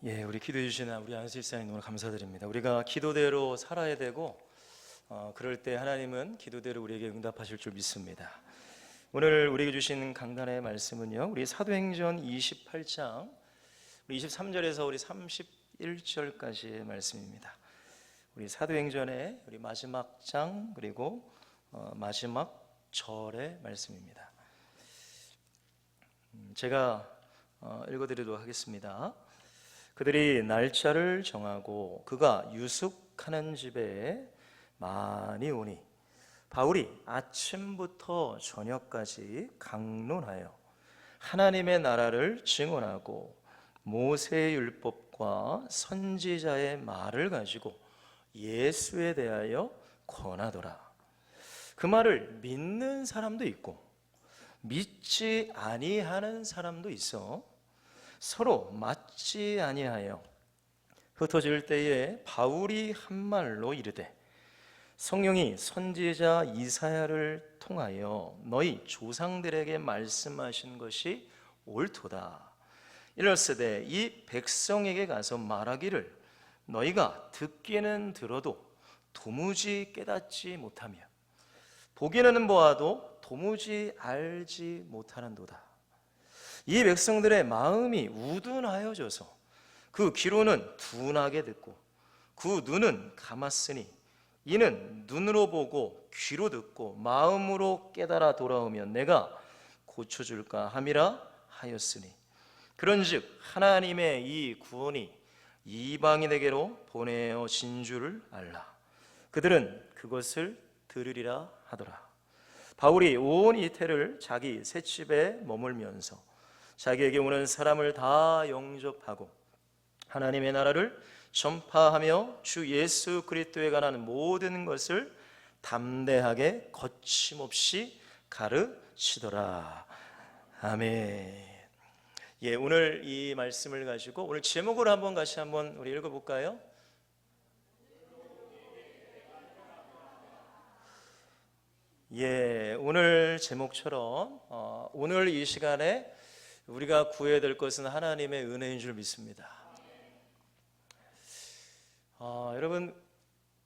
우리 기도해 주시는 우리 안수 일사님 너무 감사드립니다. 우리가 기도대로 살아야 되고 그럴 때 하나님은 기도대로 우리에게 응답하실 줄 믿습니다. 오늘 우리에게 주신 강단의 말씀은요, 우리 사도행전 28장 우리 23절에서 우리 31절까지의 말씀입니다. 우리 사도행전의 우리 마지막 장 그리고 마지막 절의 말씀입니다. 제가 읽어드리도록 하겠습니다. 그들이 날짜를 정하고 그가 유숙하는 집에 많이 오니 바울이 아침부터 저녁까지 강론하여 하나님의 나라를 증언하고 모세의 율법과 선지자의 말을 가지고 예수에 대하여 권하더라. 그 말을 믿는 사람도 있고 믿지 아니하는 사람도 있어 서로 맞지 아니하여 흩어질 때에 바울이 한 말로 이르되 성령이 선지자 이사야를 통하여 너희 조상들에게 말씀하신 것이 옳도다. 이럴세되 이 백성에게 가서 말하기를 너희가 듣기는 들어도 도무지 깨닫지 못하며 보기는 보아도 도무지 알지 못하는도다. 이 백성들의 마음이 우둔하여져서 그 귀로는 둔하게 듣고 그 눈은 감았으니 이는 눈으로 보고 귀로 듣고 마음으로 깨달아 돌아오면 내가 고쳐줄까 함이라 하였으니 그런즉 하나님의 이 구원이 이방인에게로 보내어진 줄을 알라. 그들은 그것을 들으리라 하더라. 바울이 온 이태를 자기 셋집에 머물면서 자기에게 오는 사람을 다 영접하고 하나님의 나라를 전파하며 주 예수 그리스도에 관한 모든 것을 담대하게 거침없이 가르치더라. 아멘. 오늘 이 말씀을 가지고 오늘 제목을 같이 한번 우리 읽어볼까요? 오늘 제목처럼 오늘 이 시간에 우리가 구해야 될 것은 하나님의 은혜인 줄 믿습니다. 여러분,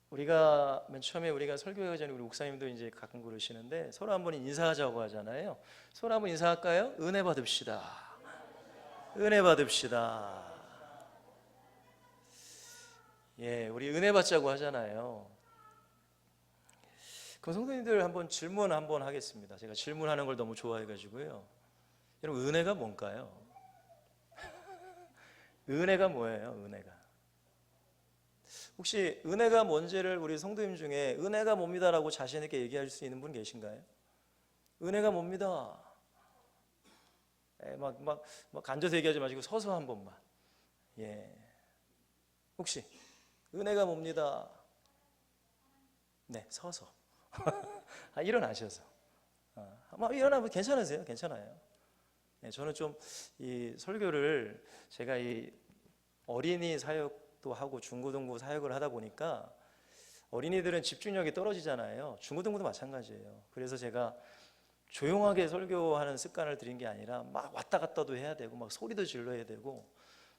우리가 맨 처음에 우리가 설교하기 전에 우리 목사님도 이제 가끔 그러시는데 서로 한번 인사하자고 하잖아요. 서로 한번 인사할까요? 은혜 받읍시다. 은혜 받읍시다. 우리 은혜 받자고 하잖아요. 그럼 성도님들 한번 질문 한번 하겠습니다. 제가 질문하는 걸 너무 좋아해가지고요. 여러분, 은혜가 뭔가요? 은혜가 뭐예요? 은혜가 혹시 은혜가 뭔지를 우리 성도님 중에 은혜가 뭡니다라고 자신 있게 얘기할 수 있는 분 계신가요? 은혜가 뭡니다. 막 앉아서 얘기하지 마시고 서서 한 번만. 혹시 은혜가 뭡니다. 네, 서서. 일어나셔서. 일어나면 괜찮으세요? 괜찮아요. 저는 좀 이 설교를 제가 이 어린이 사역도 하고 중고등부 사역을 하다 보니까 어린이들은 집중력이 떨어지잖아요. 중고등부도 마찬가지예요. 그래서 제가 조용하게 설교하는 습관을 들인 게 아니라 막 왔다 갔다도 해야 되고 막 소리도 질러야 되고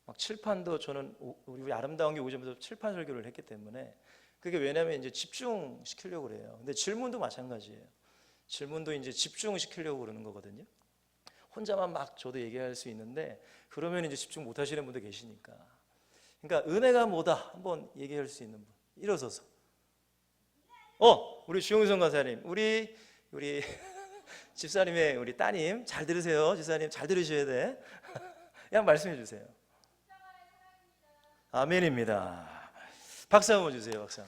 막 칠판도 저는 우리 아름다운 게 오전부터 칠판 설교를 했기 때문에 그게 왜냐면 이제 집중시키려고 그래요. 근데 질문도 마찬가지예요. 질문도 이제 집중시키려고 그러는 거거든요. 혼자만 막 저도 얘기할 수 있는데 그러면 이제 집중 못 하시는 분도 계시니까. 그러니까 은혜가 뭐다 한번 얘기할 수 있는 분 일어서서. 우리 주영선 간사님, 우리 집사님의 우리 따님 잘 들으세요. 집사님 잘 들으셔야 돼. 그냥 말씀해 주세요. 아멘입니다. 박수 한번 주세요. 박수.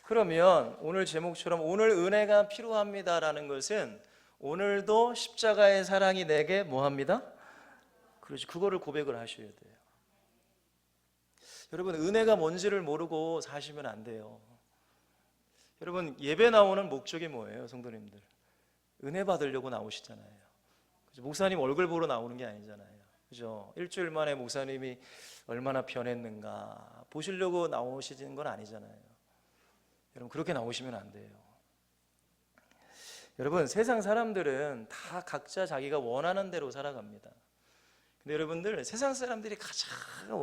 그러면 오늘 제목처럼 오늘 은혜가 필요합니다라는 것은 오늘도 십자가의 사랑이 내게 뭐합니다? 그렇지, 그거를 고백을 하셔야 돼요. 여러분, 은혜가 뭔지를 모르고 사시면 안 돼요. 여러분, 예배 나오는 목적이 뭐예요? 성도님들, 은혜 받으려고 나오시잖아요. 그죠? 목사님 얼굴 보러 나오는 게 아니잖아요. 그죠? 일주일 만에 목사님이 얼마나 변했는가 보시려고 나오시는 건 아니잖아요. 여러분, 그렇게 나오시면 안 돼요. 여러분, 세상 사람들은 다 각자 자기가 원하는 대로 살아갑니다. 근데 여러분들, 세상 사람들이 가장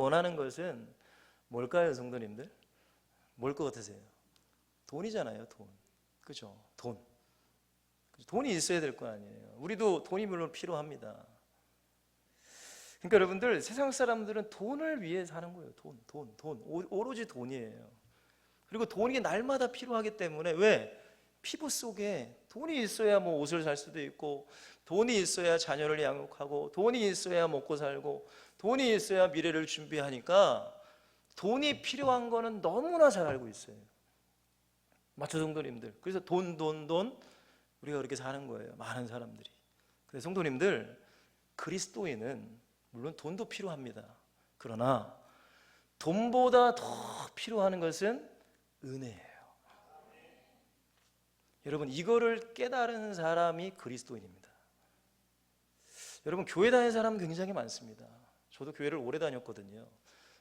원하는 것은 뭘까요, 성도님들? 뭘 것 같으세요? 돈이잖아요, 돈. 그죠? 돈. 돈이 있어야 될 거 아니에요. 우리도 돈이 물론 필요합니다. 그러니까 여러분들, 세상 사람들은 돈을 위해 사는 거예요. 돈. 오로지 돈이에요. 그리고 돈이 날마다 필요하기 때문에, 왜? 피부 속에 돈이 있어야 뭐 옷을 살 수도 있고, 돈이 있어야 자녀를 양육하고, 돈이 있어야 먹고 살고, 돈이 있어야 미래를 준비하니까 돈이 필요한 거는 너무나 잘 알고 있어요. 맞죠, 성도님들? 그래서 돈 우리가 그렇게 사는 거예요, 많은 사람들이. 그래서 성도님들, 그리스도인은 물론 돈도 필요합니다. 그러나 돈보다 더 필요한 것은 은혜예요. 여러분, 이거를 깨달은 사람이 그리스도인입니다. 여러분, 교회 다니는 사람 굉장히 많습니다. 저도 교회를 오래 다녔거든요.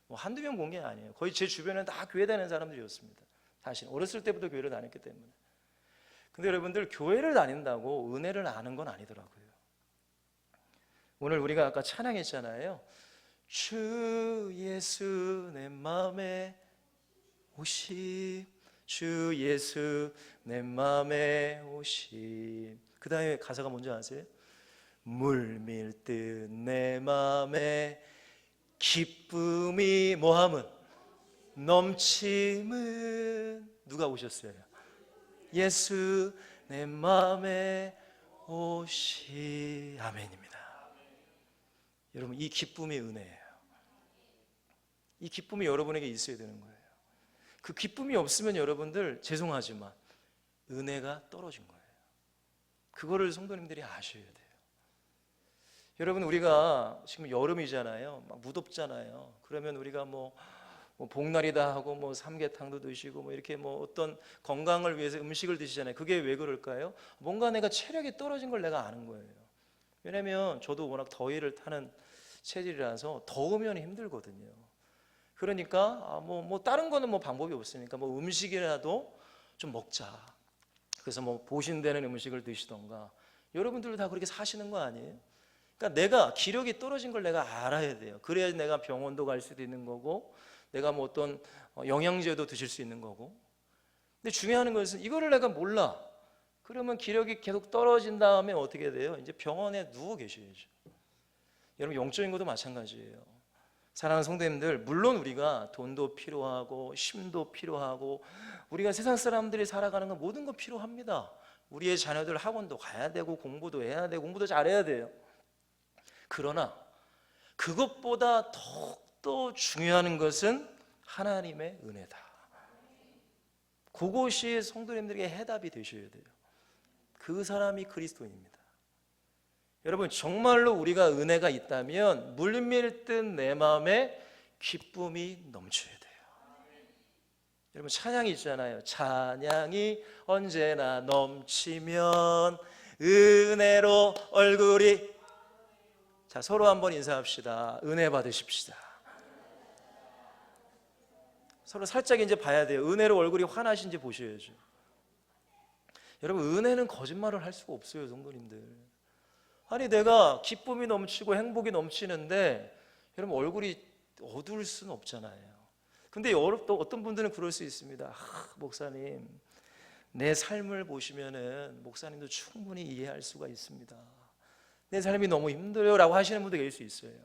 뭐 한두 명 본 게 아니에요. 거의 제 주변에는 다 교회 다니는 사람들이었습니다. 사실 어렸을 때부터 교회를 다녔기 때문에. 근데 여러분들, 교회를 다닌다고 은혜를 아는 건 아니더라고요. 오늘 우리가 아까 찬양했잖아요. 주 예수 내 맘에 오심, 주 예수 내 맘에 오심. 그 다음에 가사가 뭔지 아세요? 물밀듯 내 맘에 기쁨이 뭐함은 넘침은. 누가 오셨어요? 예수 내 맘에 오시. 아멘입니다. 여러분, 이 기쁨이 은혜예요. 이 기쁨이 여러분에게 있어야 되는 거예요. 그 기쁨이 없으면 여러분들, 죄송하지만 은혜가 떨어진 거예요. 그거를 성도님들이 아셔야 돼요. 여러분, 우리가 지금 여름이잖아요. 막 무덥잖아요. 그러면 우리가 뭐 복날이다 하고 뭐 삼계탕도 드시고 뭐 이렇게 뭐 어떤 건강을 위해서 음식을 드시잖아요. 그게 왜 그럴까요? 뭔가 내가 체력이 떨어진 걸 내가 아는 거예요. 왜냐면 저도 워낙 더위를 타는 체질이라서 더우면 힘들거든요. 그러니까 뭐 다른 거는 뭐 방법이 없으니까 뭐 음식이라도 좀 먹자. 그래서 뭐 보신되는 음식을 드시던가. 여러분들도 다 그렇게 사시는 거 아니에요? 그러니까 내가 기력이 떨어진 걸 내가 알아야 돼요. 그래야 내가 병원도 갈 수도 있는 거고, 내가 뭐 어떤 영양제도 드실 수 있는 거고. 근데 중요한 것은 이거를 내가 몰라. 그러면 기력이 계속 떨어진 다음에 어떻게 돼요? 이제 병원에 누워 계셔야죠. 여러분, 영적인 것도 마찬가지예요. 사랑하는 성도님들, 물론 우리가 돈도 필요하고 쉼도 필요하고 우리가 세상 사람들이 살아가는 건 모든 거 필요합니다. 우리의 자녀들 학원도 가야 되고 공부도 해야 되고 공부도 잘해야 돼요. 그러나 그것보다 더욱더 중요한 것은 하나님의 은혜다. 그것이 성도님들에게 해답이 되셔야 돼요. 그 사람이 그리스도인입니다. 여러분, 정말로 우리가 은혜가 있다면 물밀듯 내 마음에 기쁨이 넘쳐야 돼요. 여러분, 찬양이 있잖아요. 찬양이 언제나 넘치면 은혜로 얼굴이. 자, 서로 한번 인사합시다. 은혜 받으십시다. 서로 살짝 이제 봐야 돼요. 은혜로 얼굴이 환하신지 보셔야죠. 여러분, 은혜는 거짓말을 할 수가 없어요, 성도님들. 아니, 내가 기쁨이 넘치고 행복이 넘치는데 여러분, 얼굴이 어두울 수는 없잖아요. 근데 또 어떤 분들은 그럴 수 있습니다. 목사님, 내 삶을 보시면은 목사님도 충분히 이해할 수가 있습니다. 내 삶이 너무 힘들어요 라고 하시는 분도 계실 수 있어요.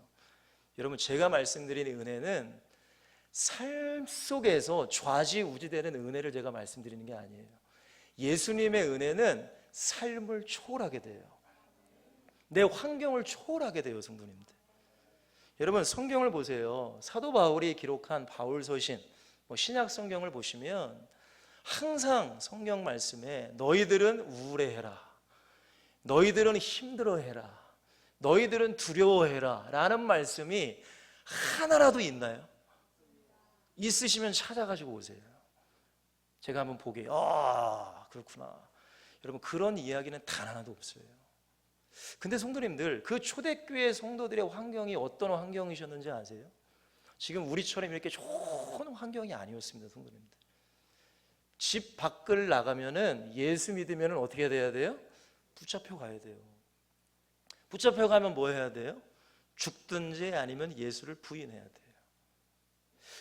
여러분, 제가 말씀드리는 은혜는 삶 속에서 좌지우지되는 은혜를 제가 말씀드리는 게 아니에요. 예수님의 은혜는 삶을 초월하게 돼요. 내 환경을 초월하게 돼요, 성도님들. 여러분, 성경을 보세요. 사도 바울이 기록한 바울서신, 신약 성경을 보시면 항상 성경 말씀에 너희들은 우울해해라, 너희들은 힘들어해라, 너희들은 두려워해라 라는 말씀이 하나라도 있나요? 있으시면 찾아가지고 오세요. 제가 한번 보게. 그렇구나. 여러분, 그런 이야기는 단 하나도 없어요. 근데 성도님들, 그 초대교회 성도들의 환경이 어떤 환경이셨는지 아세요? 지금 우리처럼 이렇게 좋은 환경이 아니었습니다, 성도님들. 집 밖을 나가면은 예수 믿으면 어떻게 돼야 돼요? 붙잡혀 가야 돼요. 붙잡혀 가면 뭐 해야 돼요? 죽든지 아니면 예수를 부인해야 돼요.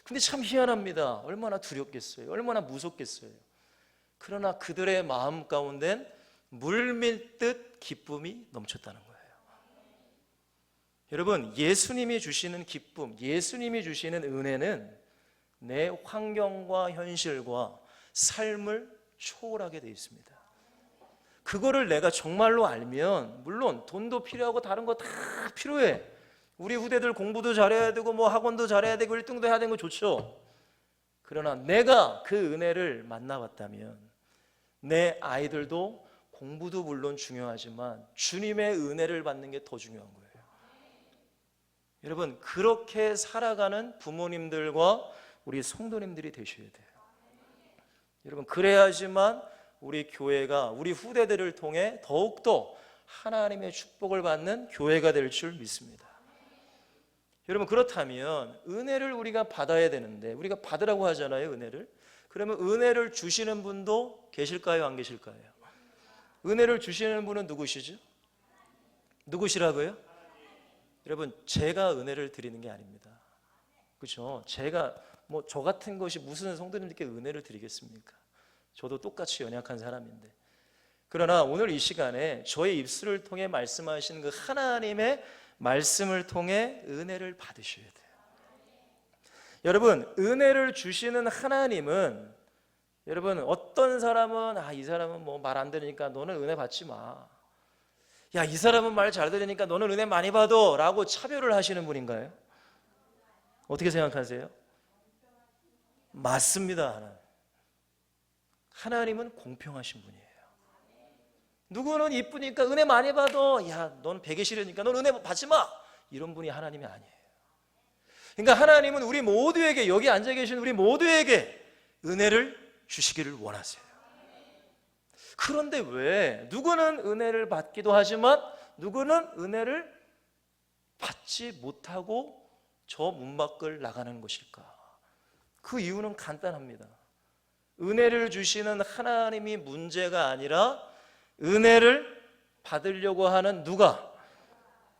근데 참 희한합니다. 얼마나 두렵겠어요. 얼마나 무섭겠어요. 그러나 그들의 마음 가운데는 물밀듯 기쁨이 넘쳤다는 거예요. 여러분, 예수님이 주시는 기쁨, 예수님이 주시는 은혜는 내 환경과 현실과 삶을 초월하게 되어 있습니다. 그거를 내가 정말로 알면, 물론 돈도 필요하고 다른 거 다 필요해. 우리 후대들 공부도 잘해야 되고 뭐 학원도 잘해야 되고 1등도 해야 되는 거 좋죠. 그러나 내가 그 은혜를 만나봤다면 내 아이들도 공부도 물론 중요하지만 주님의 은혜를 받는 게 더 중요한 거예요. 여러분, 그렇게 살아가는 부모님들과 우리 성도님들이 되셔야 돼요. 여러분, 그래야지만 우리 교회가 우리 후대들을 통해 더욱더 하나님의 축복을 받는 교회가 될 줄 믿습니다. 여러분, 그렇다면 은혜를 우리가 받아야 되는데, 우리가 받으라고 하잖아요, 은혜를. 그러면 은혜를 주시는 분도 계실까요, 안 계실까요? 은혜를 주시는 분은 누구시죠? 누구시라고요? 여러분, 제가 은혜를 드리는 게 아닙니다. 그렇죠? 제가 뭐 저 같은 것이 무슨 성도님들께 은혜를 드리겠습니까? 저도 똑같이 연약한 사람인데. 그러나 오늘 이 시간에 저의 입술을 통해 말씀하신 그 하나님의 말씀을 통해 은혜를 받으셔야 돼요. 여러분, 은혜를 주시는 하나님은, 여러분, 어떤 사람은 이 사람은 뭐 말 안 들으니까 너는 은혜 받지 마. 야, 이 사람은 말 잘 들으니까 너는 은혜 많이 받아 라고 차별을 하시는 분인가요? 어떻게 생각하세요? 맞습니다. 하나님은 공평하신 분이에요. 누구는 이쁘니까 은혜 많이 받아. 야, 넌 베개 싫으니까 넌 은혜 받지 마. 이런 분이 하나님이 아니에요. 그러니까 하나님은 우리 모두에게, 여기 앉아 계신 우리 모두에게 은혜를 주시기를 원하세요. 그런데 왜 누구는 은혜를 받기도 하지만 누구는 은혜를 받지 못하고 저 문 밖을 나가는 것일까? 그 이유는 간단합니다. 은혜를 주시는 하나님이 문제가 아니라 은혜를 받으려고 하는 누가?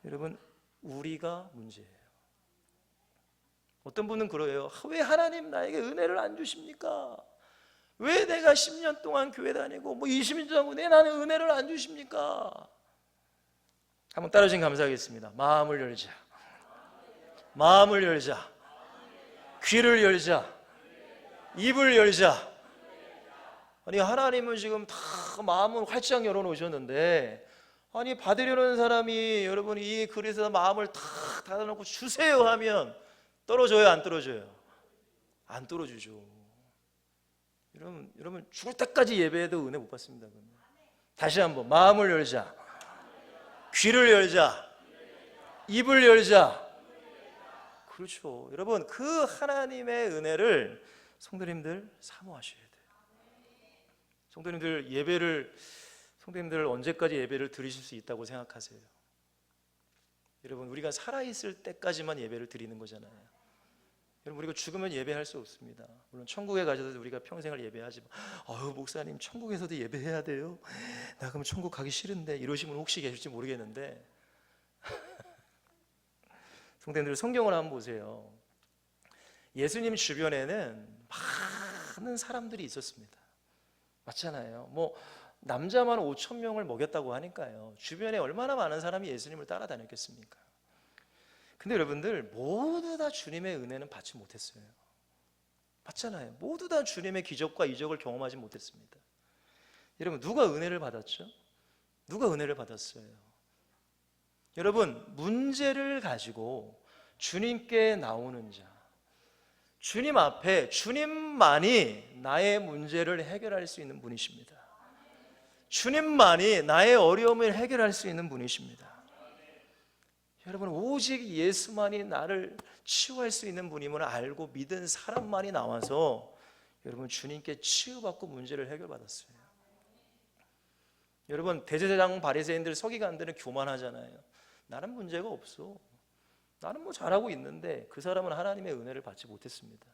여러분, 우리가 문제예요. 어떤 분은 그래요. 왜 하나님 나에게 은혜를 안 주십니까? 왜 내가 10년 동안 교회 다니고 뭐 20년 동안 왜 나는 은혜를 안 주십니까? 한번 따라주시면 감사하겠습니다. 마음을 열자. 마음을 열자. 귀를 열자. 입을 열자. 아니, 하나님은 지금 다 마음을 활짝 열어놓으셨는데, 아니, 받으려는 사람이, 여러분, 이 그릇에서 마음을 다 닫아놓고 주세요 하면 떨어져요, 안 떨어져요? 안 떨어지죠. 여러분 죽을 때까지 예배해도 은혜 못 받습니다. 다시 한번 마음을 열자. 귀를 열자. 입을 열자. 그렇죠. 여러분, 그 하나님의 은혜를 성도님들 사모하셔야 돼요. 성도님들 언제까지 예배를 드리실 수 있다고 생각하세요? 여러분, 우리가 살아있을 때까지만 예배를 드리는 거잖아요. 여러분, 우리가 죽으면 예배할 수 없습니다. 물론 천국에 가셔도 우리가 평생을 예배하지만, 목사님 천국에서도 예배해야 돼요? 나 그럼 천국 가기 싫은데, 이러신 분 혹시 계실지 모르겠는데 성도님들, 성경을 한번 보세요. 예수님 주변에는 많은 사람들이 있었습니다. 맞잖아요. 뭐 남자만 5,000명을 먹였다고 하니까요. 주변에 얼마나 많은 사람이 예수님을 따라다녔겠습니까? 근데 여러분들, 모두 다 주님의 은혜는 받지 못했어요. 맞잖아요. 모두 다 주님의 기적과 이적을 경험하지 못했습니다. 여러분, 누가 은혜를 받았죠? 누가 은혜를 받았어요? 여러분, 문제를 가지고 주님께 나오는 자, 주님 앞에 주님만이 나의 문제를 해결할 수 있는 분이십니다. 주님만이 나의 어려움을 해결할 수 있는 분이십니다. 여러분, 오직 예수만이 나를 치유할 수 있는 분임을 알고 믿은 사람만이 나와서 여러분, 주님께 치유받고 문제를 해결받았어요. 여러분, 대제사장 바리새인들, 서기관들은 교만하잖아요. 나는 문제가 없어. 나는 뭐 잘하고 있는데, 그 사람은 하나님의 은혜를 받지 못했습니다.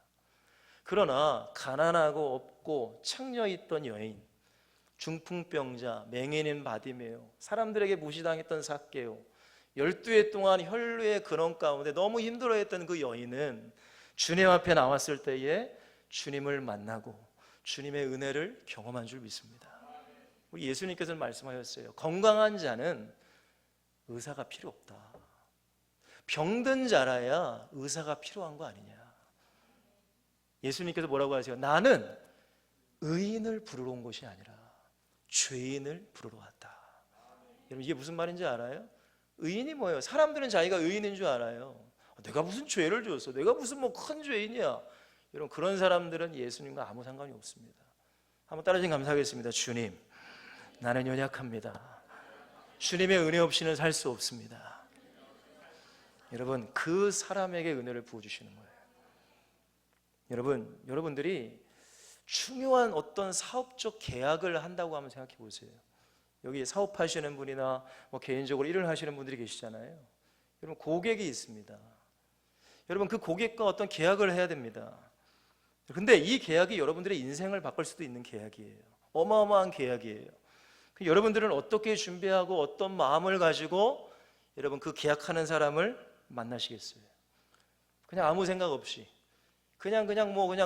그러나 가난하고 없고 창녀 있던 여인, 중풍병자, 맹인인 바디메오, 사람들에게 무시당했던 삭개오, 12해 동안 혈루의 근원 가운데 너무 힘들어했던 그 여인은 주님 앞에 나왔을 때에 주님을 만나고 주님의 은혜를 경험한 줄 믿습니다. 우리 예수님께서는 말씀하셨어요. 건강한 자는 의사가 필요 없다. 병든 자라야 의사가 필요한 거 아니냐. 예수님께서 뭐라고 하세요? 나는 의인을 부르러 온 것이 아니라 죄인을 부르러 왔다. 여러분 이게 무슨 말인지 알아요? 의인이 뭐예요? 사람들은 자기가 의인인 줄 알아요. 내가 무슨 죄를 지었어? 내가 무슨 뭐 큰 죄인이야? 여러분 그런 사람들은 예수님과 아무 상관이 없습니다. 한번 따라서 감사하겠습니다. 주님, 나는 연약합니다. 주님의 은혜 없이는 살 수 없습니다. 여러분 그 사람에게 은혜를 부어주시는 거예요. 여러분들이 중요한 어떤 사업적 계약을 한다고 한번 생각해 보세요. 여기 사업하시는 분이나 뭐 개인적으로 일을 하시는 분들이 계시잖아요. 여러분 고객이 있습니다. 여러분 그 고객과 어떤 계약을 해야 됩니다. 근데 이 계약이 여러분들의 인생을 바꿀 수도 있는 계약이에요. 어마어마한 계약이에요. 여러분들은 어떻게 준비하고 어떤 마음을 가지고 여러분 그 계약하는 사람을 만나시겠어요? 그냥 아무 생각 없이 그냥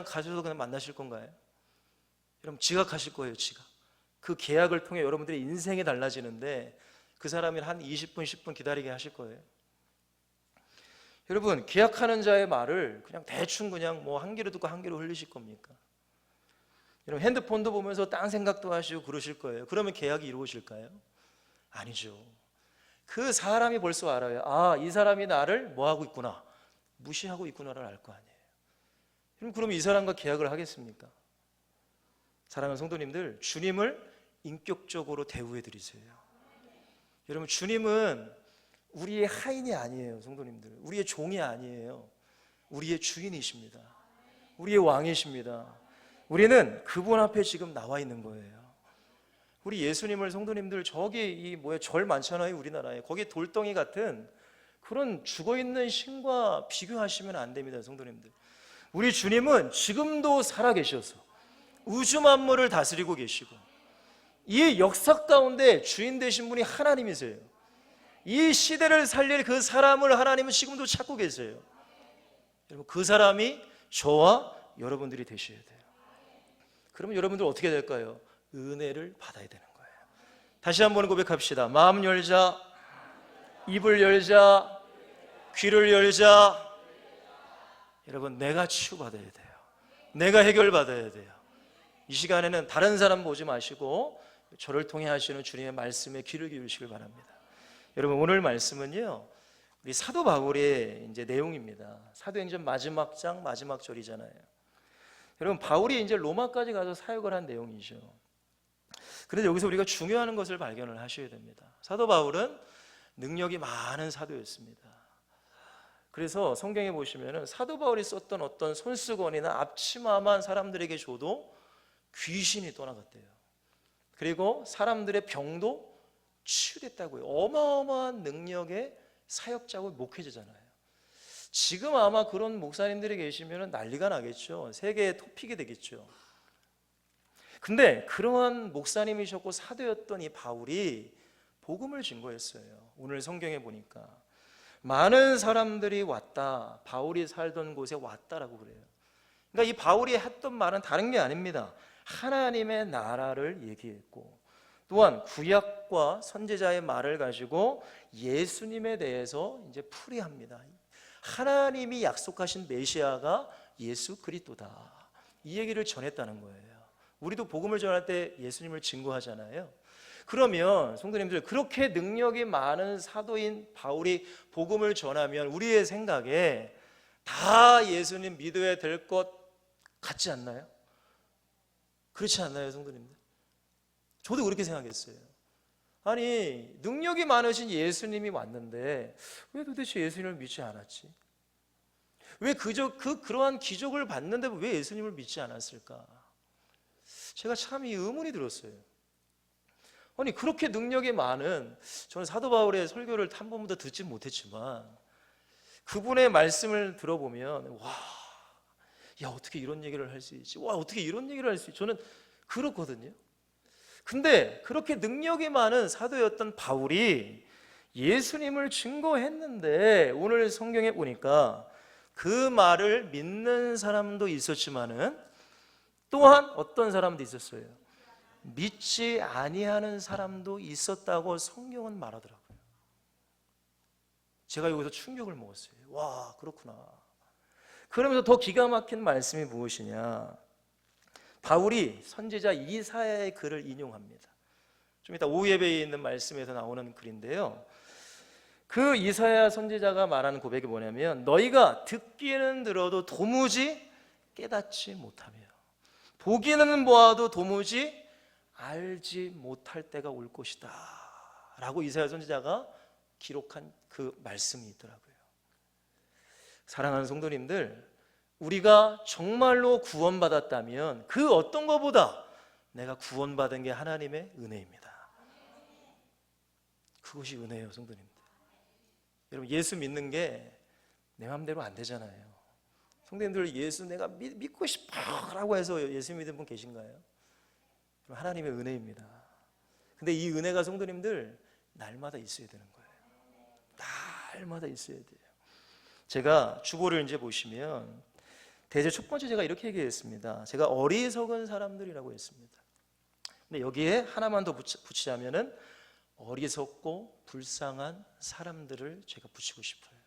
가셔서 그냥 만나실 건가요? 여러분 지각하실 거예요. 지각. 그 계약을 통해 여러분들의 인생이 달라지는데 그 사람이 한 20분 10분 기다리게 하실 거예요. 여러분 계약하는 자의 말을 그냥 대충 그냥 뭐 한 귀로 듣고 한 귀로 흘리실 겁니까? 여러분 핸드폰도 보면서 딴 생각도 하시고 그러실 거예요. 그러면 계약이 이루어질까요? 아니죠. 그 사람이 벌써 알아요. 아, 이 사람이 나를 뭐 하고 있구나, 무시하고 있구나를 알 거 아니에요. 그럼 이 사람과 계약을 하겠습니까? 사랑하는 성도님들, 주님을 인격적으로 대우해 드리세요. 여러분 주님은 우리의 하인이 아니에요. 성도님들, 우리의 종이 아니에요. 우리의 주인이십니다. 우리의 왕이십니다. 우리는 그분 앞에 지금 나와 있는 거예요. 우리 예수님을 성도님들 저기 절 많잖아요. 우리나라에 거기 돌덩이 같은 그런 죽어있는 신과 비교하시면 안 됩니다. 성도님들, 우리 주님은 지금도 살아계셔서 우주 만물을 다스리고 계시고 이 역사 가운데 주인 되신 분이 하나님이세요. 이 시대를 살릴 그 사람을 하나님은 지금도 찾고 계세요. 여러분 그 사람이 저와 여러분들이 되셔야 돼요. 그러면 여러분들 어떻게 될까요? 은혜를 받아야 되는 거예요. 다시 한번 고백합시다. 마음 열자, 입을 열자, 귀를 열자. 여러분 내가 치유받아야 돼요. 내가 해결받아야 돼요. 이 시간에는 다른 사람 보지 마시고 저를 통해 하시는 주님의 말씀에 귀를 기울이시길 바랍니다. 여러분 오늘 말씀은요, 우리 사도 바울의 이제 내용입니다. 사도행전 마지막 장 마지막 절이잖아요. 여러분 바울이 이제 로마까지 가서 사역을 한 내용이죠. 그런데 여기서 우리가 중요한 것을 발견을 하셔야 됩니다. 사도 바울은 능력이 많은 사도였습니다. 그래서 성경에 보시면은 사도 바울이 썼던 어떤 손수건이나 앞치마만 사람들에게 줘도 귀신이 떠나갔대요. 그리고 사람들의 병도 치유됐다고요. 어마어마한 능력의 사역자고 목회자잖아요. 지금 아마 그런 목사님들이 계시면 난리가 나겠죠. 세계의 토픽이 되겠죠. 근데 그러한 목사님이셨고 사도였던 이 바울이 복음을 증거했어요. 오늘 성경에 보니까 많은 사람들이 왔다, 바울이 살던 곳에 왔다라고 그래요. 그러니까 이 바울이 했던 말은 다른 게 아닙니다. 하나님의 나라를 얘기했고 또한 구약과 선지자의 말을 가지고 예수님에 대해서 이제 풀이합니다. 하나님이 약속하신 메시아가 예수 그리스도다, 이 얘기를 전했다는 거예요. 우리도 복음을 전할 때 예수님을 증거하잖아요. 그러면 성도님들, 그렇게 능력이 많은 사도인 바울이 복음을 전하면 우리의 생각에 다 예수님 믿어야 될 것 같지 않나요? 그렇지 않나요, 성도님들? 저도 그렇게 생각했어요. 아니, 능력이 많으신 예수님이 왔는데 왜 도대체 예수님을 믿지 않았지? 왜 그러한 기적을 봤는데 왜 예수님을 믿지 않았을까? 제가 참 이 의문이 들었어요. 아니, 그렇게 능력이 많은, 저는 사도 바울의 설교를 한 번도 듣지 못했지만 그분의 말씀을 들어보면 와, 야, 어떻게 이런 얘기를 할 수 있지? 와, 어떻게 이런 얘기를 할 수 있지? 저는 그렇거든요. 근데 그렇게 능력이 많은 사도였던 바울이 예수님을 증거했는데 오늘 성경에 보니까 그 말을 믿는 사람도 있었지만은 또한 어떤 사람도 있었어요. 믿지 아니하는 사람도 있었다고 성경은 말하더라고요. 제가 여기서 충격을 먹었어요. 와, 그렇구나. 그러면서 더 기가 막힌 말씀이 무엇이냐? 바울이 선지자 이사야의 글을 인용합니다. 좀 이따 오후 예배에 있는 말씀에서 나오는 글인데요. 그 이사야 선지자가 말하는 고백이 뭐냐면 너희가 듣기는 들어도 도무지 깨닫지 못하며 보기는 보아도 도무지 알지 못할 때가 올 것이다 라고 이사야 선지자가 기록한 그 말씀이 있더라고요. 사랑하는 성도님들, 우리가 정말로 구원받았다면 그 어떤 것보다 내가 구원받은 게 하나님의 은혜입니다. 그것이 은혜예요, 성도님들. 여러분, 예수 믿는 게 내 마음대로 안 되잖아요. 성도님들, 예수 내가 믿고 싶어라고 해서 예수 믿는 분 계신가요? 하나님의 은혜입니다. 근데 이 은혜가 성도님들 날마다 있어야 되는 거예요. 날마다 있어야 돼요. 제가 주보를 이제 보시면 대제 첫 번째 제가 이렇게 얘기했습니다. 제가 어리석은 사람들이라고 했습니다. 근데 여기에 하나만 더 붙이자면은 어리석고 불쌍한 사람들을 제가 붙이고 싶어요.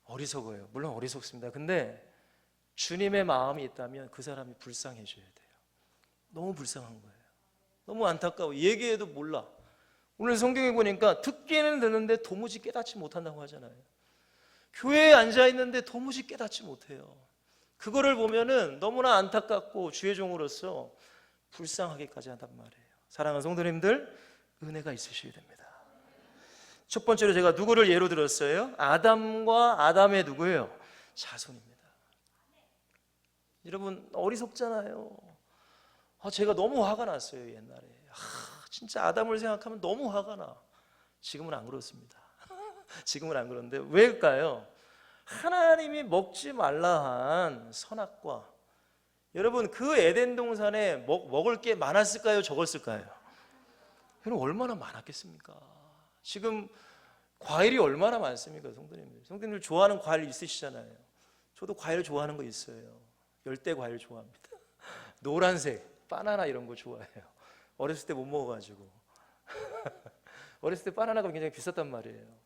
어리석어요. 물론 어리석습니다. 근데 주님의 마음이 있다면 그 사람이 불쌍해져야 돼요. 너무 불쌍한 거예요. 너무 안타까워. 얘기해도 몰라. 오늘 성경에 보니까 듣기는 듣는데 도무지 깨닫지 못한다고 하잖아요. 교회에 앉아있는데 도무지 깨닫지 못해요. 그거를 보면은 너무나 안타깝고 주의 종으로서 불쌍하게까지 한단 말이에요. 사랑하는 성도님들, 은혜가 있으셔야 됩니다. 첫 번째로 제가 누구를 예로 들었어요? 아담과 아담의 누구예요? 자손입니다. 여러분, 어리석잖아요. 제가 너무 화가 났어요, 옛날에. 진짜 아담을 생각하면 너무 화가 나. 지금은 안 그렇습니다. 지금은 안 그런데 왜일까요? 하나님이 먹지 말라 한 선악과, 여러분 그 에덴 동산에 먹을 게 많았을까요? 적었을까요? 여러분 얼마나 많았겠습니까? 지금 과일이 얼마나 많습니까? 성도님들, 성도님들 좋아하는 과일 있으시잖아요. 저도 과일 좋아하는 거 있어요. 열대 과일 좋아합니다. 노란색 바나나 이런 거 좋아해요. 어렸을 때 못 먹어가지고 어렸을 때 바나나가 굉장히 비쌌단 말이에요.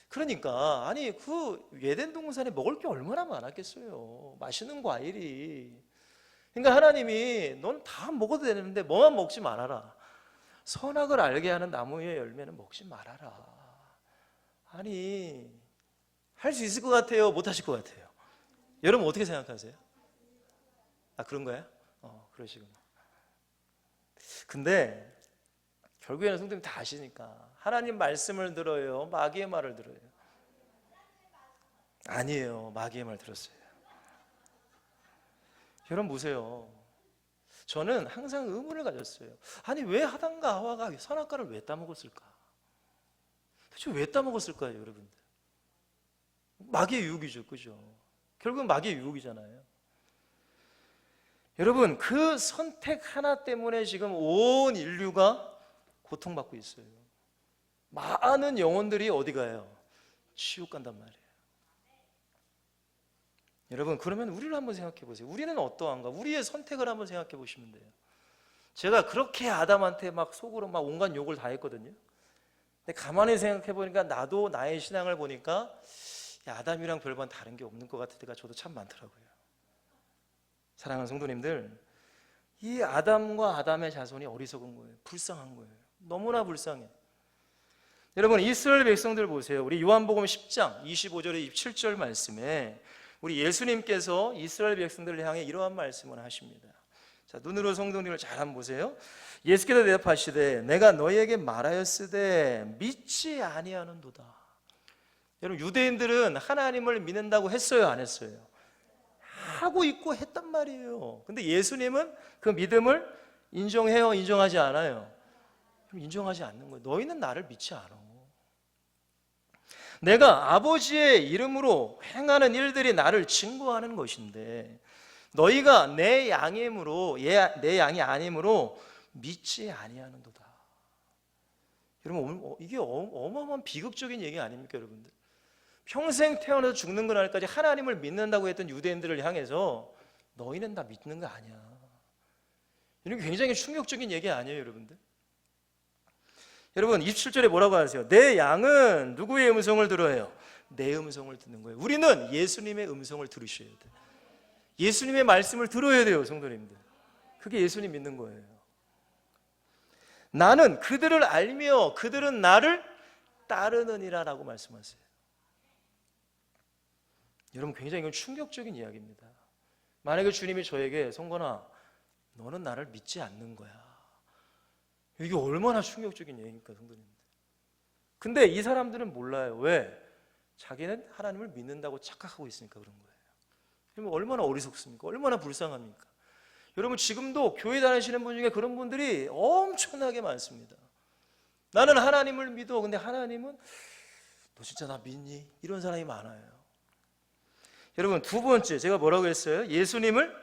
그러니까 아니 그 에덴 동산에 먹을 게 얼마나 많았겠어요. 맛있는 과일이. 그러니까 하나님이 넌 다 먹어도 되는데 뭐만 먹지 말아라. 선악을 알게 하는 나무의 열매는 먹지 말아라. 아니 할 수 있을 것 같아요? 못 하실 것 같아요? 여러분 어떻게 생각하세요? 그런 거예요? 그러시구나. 근데 결국에는 성도님 다 아시니까 하나님 말씀을 들어요? 마귀의 말을 들어요? 아니에요. 마귀의 말 들었어요. 여러분 보세요. 저는 항상 의문을 가졌어요. 아니 왜 아담과 하와가 선악과를 왜 따먹었을까? 도대체 왜 따먹었을까요, 여러분들? 마귀의 유혹이죠, 그죠? 결국은 마귀의 유혹이잖아요. 여러분 그 선택 하나 때문에 지금 온 인류가 고통받고 있어요. 많은 영혼들이 어디 가요? 지옥 간단 말이에요. 여러분 그러면 우리를 한번 생각해 보세요. 우리는 어떠한가? 우리의 선택을 한번 생각해 보시면 돼요. 제가 그렇게 아담한테 막 속으로 막 온갖 욕을 다 했거든요. 근데 가만히 생각해 보니까 나도 나의 신앙을 보니까 아담이랑 별반 다른 게 없는 것 같을 때가 저도 참 많더라고요. 사랑하는 성도님들, 이 아담과 아담의 자손이 어리석은 거예요. 불쌍한 거예요. 너무나 불쌍해. 여러분 이스라엘 백성들 보세요. 우리 요한복음 10장 25절에 27절 말씀에 우리 예수님께서 이스라엘 백성들을 향해 이러한 말씀을 하십니다. 자, 눈으로 성도님을 잘 한번 보세요. 예수께서 대답하시되 내가 너희에게 말하였으되 믿지 아니하는도다. 여러분 유대인들은 하나님을 믿는다고 했어요, 안 했어요? 하고 있고 했단 말이에요. 근데 예수님은 그 믿음을 인정해요, 인정하지 않아요? 인정하지 않는 거예요. 너희는 나를 믿지 않아. 내가 아버지의 이름으로 행하는 일들이 나를 증거하는 것인데 너희가 내 양이므로 내 양이 아니므로 믿지 아니하는도다. 여러분, 이게 어마어마한 비극적인 얘기 아닙니까, 여러분들? 평생 태어나서 죽는 그날까지 하나님을 믿는다고 했던 유대인들을 향해서 너희는 다 믿는 거 아니야. 이런 게 굉장히 충격적인 얘기 아니에요, 여러분들? 여러분, 27절에 뭐라고 하세요? 내 양은 누구의 음성을 들어요? 내 음성을 듣는 거예요. 우리는 예수님의 음성을 들으셔야 돼요. 예수님의 말씀을 들어야 돼요, 성도님들. 그게 예수님 믿는 거예요. 나는 그들을 알며 그들은 나를 따르느니라 라고 말씀하세요. 여러분, 굉장히 이건 충격적인 이야기입니다. 만약에 주님이 저에게 성건아, 너는 나를 믿지 않는 거야. 이게 얼마나 충격적인 얘기입니까, 성도님들? 근데 이 사람들은 몰라요. 왜? 자기는 하나님을 믿는다고 착각하고 있으니까 그런 거예요. 그러면 얼마나 어리석습니까? 얼마나 불쌍합니까? 여러분, 지금도 교회 다니시는 분 중에 그런 분들이 엄청나게 많습니다. 나는 하나님을 믿어. 근데 하나님은 너 진짜 나 믿니? 이런 사람이 많아요. 여러분, 두 번째, 제가 뭐라고 했어요? 예수님을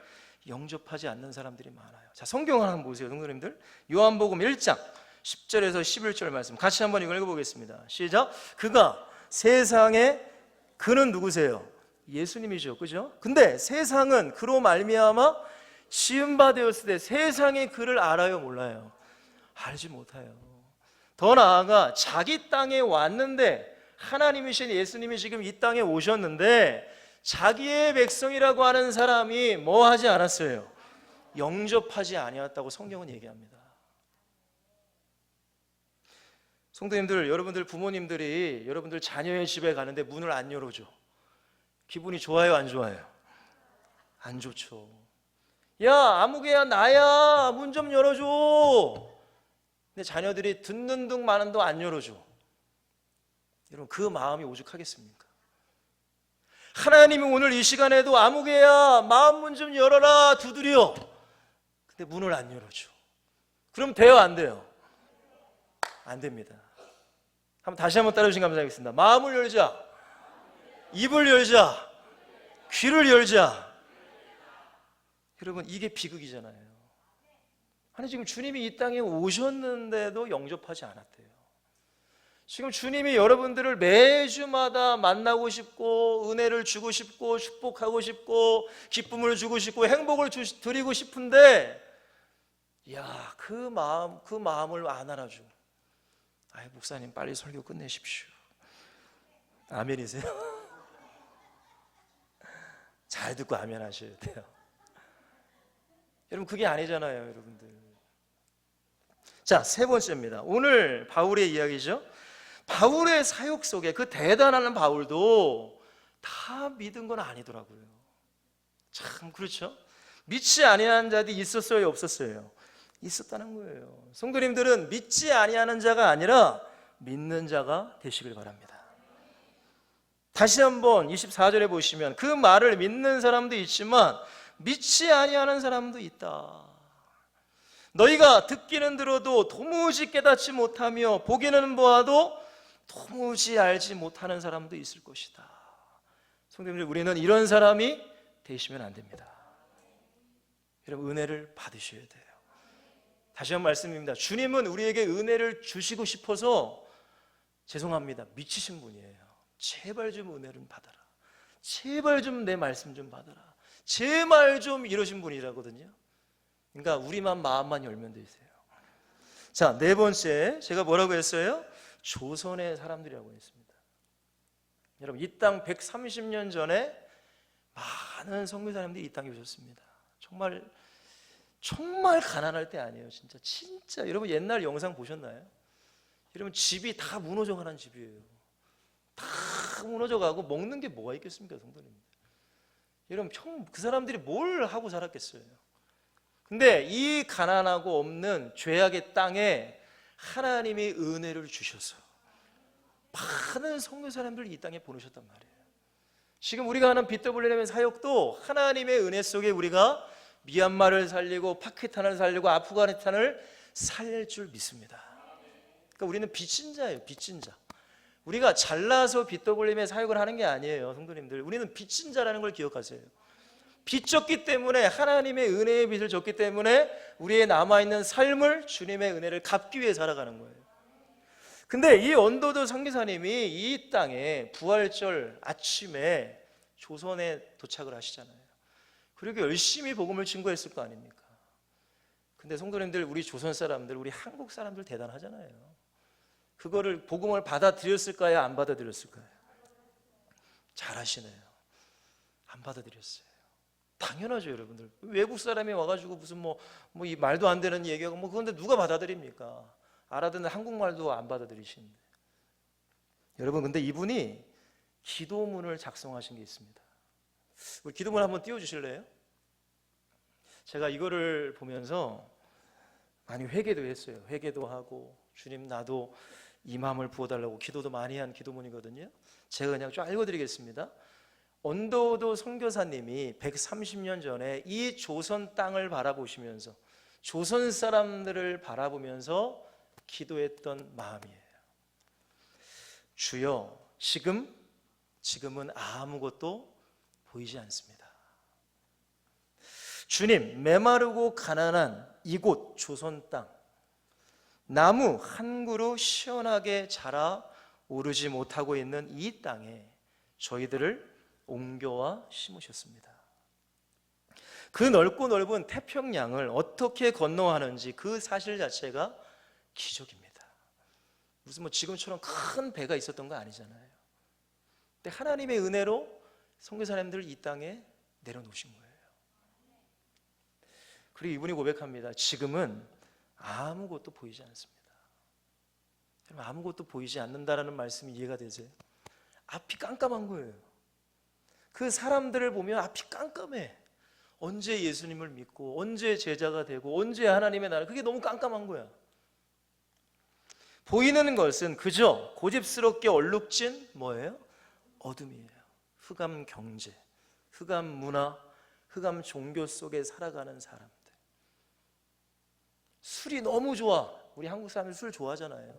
영접하지 않는 사람들이 많아요. 자, 성경 하나 보세요, 성도님들. 요한복음 1장 10절에서 11절 말씀 같이 한번 읽어보겠습니다. 시작. 그가 세상에, 그는 누구세요? 예수님이죠, 그죠? 근데 세상은 그로 말미암아 지은 바 되었을 때 세상이 그를 알아요, 몰라요? 알지 못해요. 더 나아가 자기 땅에 왔는데, 하나님이신 예수님이 지금 이 땅에 오셨는데 자기의 백성이라고 하는 사람이 뭐 하지 않았어요? 영접하지 아니었다고 성경은 얘기합니다. 성도님들, 여러분들 부모님들이 여러분들 자녀의 집에 가는데 문을 안 열어줘. 기분이 좋아요, 안 좋아요? 안 좋죠. 야, 아무개야, 나야, 문 좀 열어줘. 근데 자녀들이 듣는 둥 마는 둥 안 열어줘. 여러분, 그 마음이 오죽하겠습니까? 하나님이 오늘 이 시간에도 아무개야, 마음 문 좀 열어라, 두드려. 근데 문을 안 열어줘. 그럼 돼요, 안 돼요? 안 됩니다. 다시 한번 따라주시면 감사하겠습니다. 마음을 열자, 입을 열자, 귀를 열자. 여러분, 이게 비극이잖아요. 아니, 지금 주님이 이 땅에 오셨는데도 영접하지 않았대요. 지금 주님이 여러분들을 매주마다 만나고 싶고 은혜를 주고 싶고 축복하고 싶고 기쁨을 주고 싶고 행복을 드리고 싶은데, 야, 그 마음을 안 알아줘. 아이, 목사님 빨리 설교 끝내십시오. 아멘이세요? 잘 듣고 아멘 하셔야 돼요. 여러분, 그게 아니잖아요, 여러분들. 자, 세 번째입니다. 오늘 바울의 이야기죠. 바울의 사역 속에 그 대단한 바울도 다 믿은 건 아니더라고요. 참, 그렇죠? 믿지 아니하는 자들이 있었어요, 없었어요? 있었다는 거예요. 성도님들은 믿지 아니하는 자가 아니라 믿는 자가 되시길 바랍니다. 다시 한번 24절에 보시면 그 말을 믿는 사람도 있지만 믿지 아니하는 사람도 있다. 너희가 듣기는 들어도 도무지 깨닫지 못하며 보기는 보아도 도무지 알지 못하는 사람도 있을 것이다. 성도님들, 우리는 이런 사람이 되시면 안 됩니다. 여러분, 은혜를 받으셔야 돼요. 다시 한 번 말씀입니다. 주님은 우리에게 은혜를 주시고 싶어서, 죄송합니다, 미치신 분이에요. 제발 좀 은혜 좀 받아라. 제발 좀 내 말씀 좀 받아라. 제발 좀 이러신 분이라거든요. 그러니까 우리만 마음만 열면 되세요. 자, 네 번째, 제가 뭐라고 했어요? 조선의 사람들이라고 했습니다. 여러분, 이 땅 130년 전에 많은 선교사님들이 이 땅에 오셨습니다. 정말 가난할 때 아니에요. 진짜 여러분, 옛날 영상 보셨나요? 여러분, 집이 다 무너져가는 집이에요. 다 무너져가고 먹는 게 뭐가 있겠습니까, 성도님? 여러분, 그 사람들이 뭘 하고 살았겠어요? 근데 이 가난하고 없는 죄악의 땅에 하나님이 은혜를 주셔서 많은 선교사님들을 이 땅에 보내셨단 말이에요. 지금 우리가 하는 BWM 사역도 하나님의 은혜 속에 우리가 미얀마를 살리고 파키스탄을 살리고 아프가니스탄을 살릴 줄 믿습니다. 그러니까 우리는 빚진 자예요, 빚진 자. 우리가 잘나서 BWM의 사역을 하는 게 아니에요, 성도님들. 우리는 빚진 자라는 걸 기억하세요. 빚 졌기 때문에, 하나님의 은혜의 빚을 졌기 때문에 우리의 남아있는 삶을 주님의 은혜를 갚기 위해 살아가는 거예요. 근데 이 언더도 선교사님이 이 땅에 부활절 아침에 조선에 도착을 하시잖아요. 그리고 열심히 복음을 증거했을 거 아닙니까? 근데 성도님들, 우리 조선 사람들, 우리 한국 사람들 대단하잖아요. 그거를 복음을 받아들였을까요? 안 받아들였을까요? 잘하시네요. 안 받아들였어요. 당연하죠, 여러분들. 외국 사람이 와가지고 무슨 이 말도 안 되는 얘기하고 그런데 누가 받아들입니까? 알아듣는 한국말도 안 받아들이시는데. 여러분, 근데 이분이 기도문을 작성하신 게 있습니다. 우리 기도문 한번 띄워주실래요? 제가 이거를 보면서 많이 회개도 했어요. 회개도 하고, 주님 나도 이 마음을 부어달라고 기도도 많이 한 기도문이거든요. 제가 그냥 좀 읽어드리겠습니다. 언더우드 선교사님이 130년 전에 이 조선 땅을 바라보시면서, 조선 사람들을 바라보면서 기도했던 마음이에요. 주여, 지금은 아무것도 보이지 않습니다. 주님, 메마르고 가난한 이곳 조선 땅, 나무 한 그루 시원하게 자라 오르지 못하고 있는 이 땅에 저희들을 옮겨와 심으셨습니다. 그 넓고 넓은 태평양을 어떻게 건너하는지 그 사실 자체가 기적입니다. 무슨 지금처럼 큰 배가 있었던 거 아니잖아요. 근데 하나님의 은혜로 선교사님들 이 땅에 내려놓으신 거예요. 그리고 이분이 고백합니다. 지금은 아무것도 보이지 않습니다. 여러분, 아무것도 보이지 않는다라는 말씀이 이해가 되세요? 앞이 깜깜한 거예요. 그 사람들을 보면 앞이 깜깜해. 언제 예수님을 믿고, 언제 제자가 되고, 언제 하나님의 나라, 그게 너무 깜깜한 거야. 보이는 것은 그저 고집스럽게 얼룩진 뭐예요? 어둠이에요. 흑암 경제, 흑암 문화, 흑암 종교 속에 살아가는 사람들. 술이 너무 좋아. 우리 한국 사람들 술 좋아하잖아요.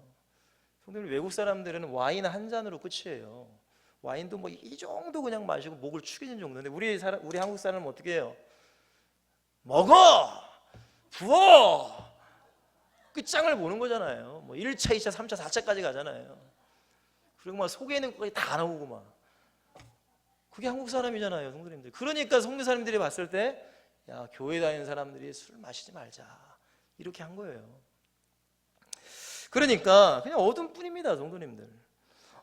성도님, 외국 사람들은 와인 한 잔으로 끝이에요. 와인도 이 정도 그냥 마시고 목을 축이는 정도인데 우리 한국 사람은 어떻게 해요? 먹어! 부어! 끝장을 보는 거잖아요. 1차, 2차, 3차, 4차까지 가잖아요. 그리고 속에 있는 것까지 다 나오고 그게 한국 사람이잖아요, 성도님들. 그러니까 선교사님들이 봤을 때, 야, 교회 다니는 사람들이 술 마시지 말자, 이렇게 한 거예요. 그러니까 그냥 어둠뿐입니다, 성도님들.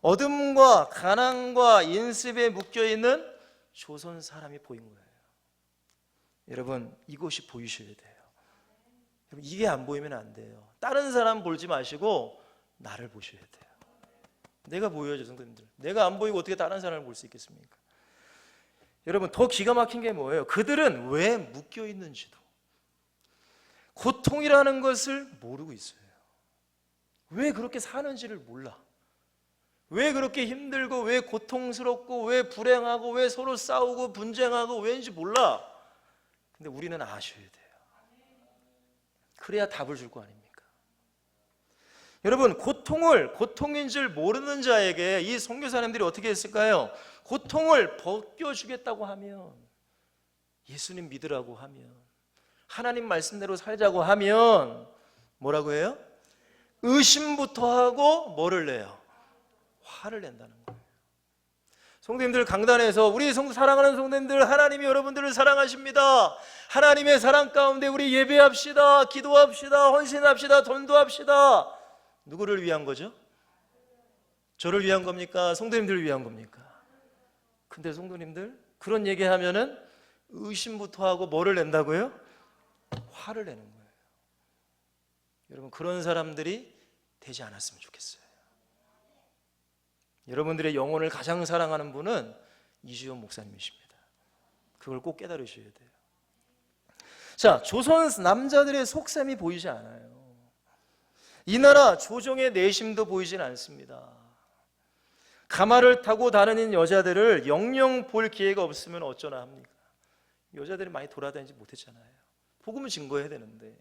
어둠과 가난과 인습에 묶여있는 조선 사람이 보인 거예요. 여러분, 이것이 보이셔야 돼요. 여러분, 이게 안 보이면 안 돼요. 다른 사람 보지 마시고 나를 보셔야 돼요. 내가 보여야죠, 성도님들. 내가 안 보이고 어떻게 다른 사람을 볼 수 있겠습니까? 여러분, 더 기가 막힌 게 뭐예요? 그들은 왜 묶여있는지도, 고통이라는 것을 모르고 있어요. 왜 그렇게 사는지를 몰라. 왜 그렇게 힘들고, 왜 고통스럽고, 왜 불행하고, 왜 서로 싸우고 분쟁하고 왜인지 몰라. 근데 우리는 아셔야 돼요. 그래야 답을 줄 거 아닙니까? 여러분, 고통인 줄 모르는 자에게 이 선교사님들이 어떻게 했을까요? 고통을 벗겨주겠다고 하면, 예수님 믿으라고 하면, 하나님 말씀대로 살자고 하면 뭐라고 해요? 의심부터 하고 뭐를 내요? 화를 낸다는 거예요. 성도님들, 강단에서 우리 사랑하는 성도님들, 하나님이 여러분들을 사랑하십니다. 하나님의 사랑 가운데 우리 예배합시다, 기도합시다, 헌신합시다, 전도합시다. 누구를 위한 거죠? 저를 위한 겁니까? 성도님들을 위한 겁니까? 근데 성도님들, 그런 얘기하면은 의심부터 하고 뭐를 낸다고요? 화를 내는 거예요. 여러분, 그런 사람들이 되지 않았으면 좋겠어요. 여러분들의 영혼을 가장 사랑하는 분은 이주연 목사님이십니다. 그걸 꼭 깨달으셔야 돼요. 자, 조선 남자들의 속셈이 보이지 않아요. 이 나라 조정의 내심도 보이진 않습니다. 가마를 타고 다니는 여자들을 영영 볼 기회가 없으면 어쩌나 합니까? 여자들이 많이 돌아다니지 못했잖아요. 복음을 증거해야 되는데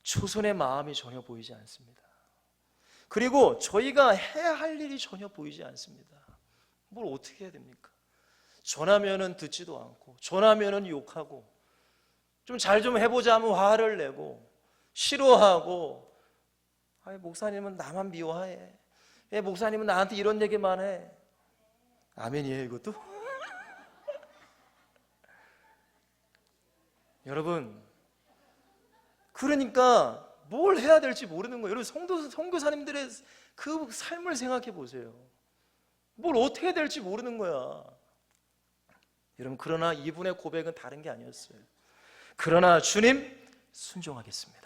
조선의 마음이 전혀 보이지 않습니다. 그리고 저희가 해야 할 일이 전혀 보이지 않습니다. 뭘 어떻게 해야 됩니까? 전하면은 듣지도 않고, 전하면은 욕하고, 좀 잘 좀 해보자 하면 화를 내고, 싫어하고, 아, 목사님은 나만 미워해. 왜 목사님은 나한테 이런 얘기만 해? 아멘이에요, 이것도? 여러분, 그러니까 뭘 해야 될지 모르는 거예요. 여러분, 선교사님들의 그 삶을 생각해 보세요. 뭘 어떻게 해야 될지 모르는 거야. 여러분, 그러나 이분의 고백은 다른 게 아니었어요. 그러나 주님, 순종하겠습니다.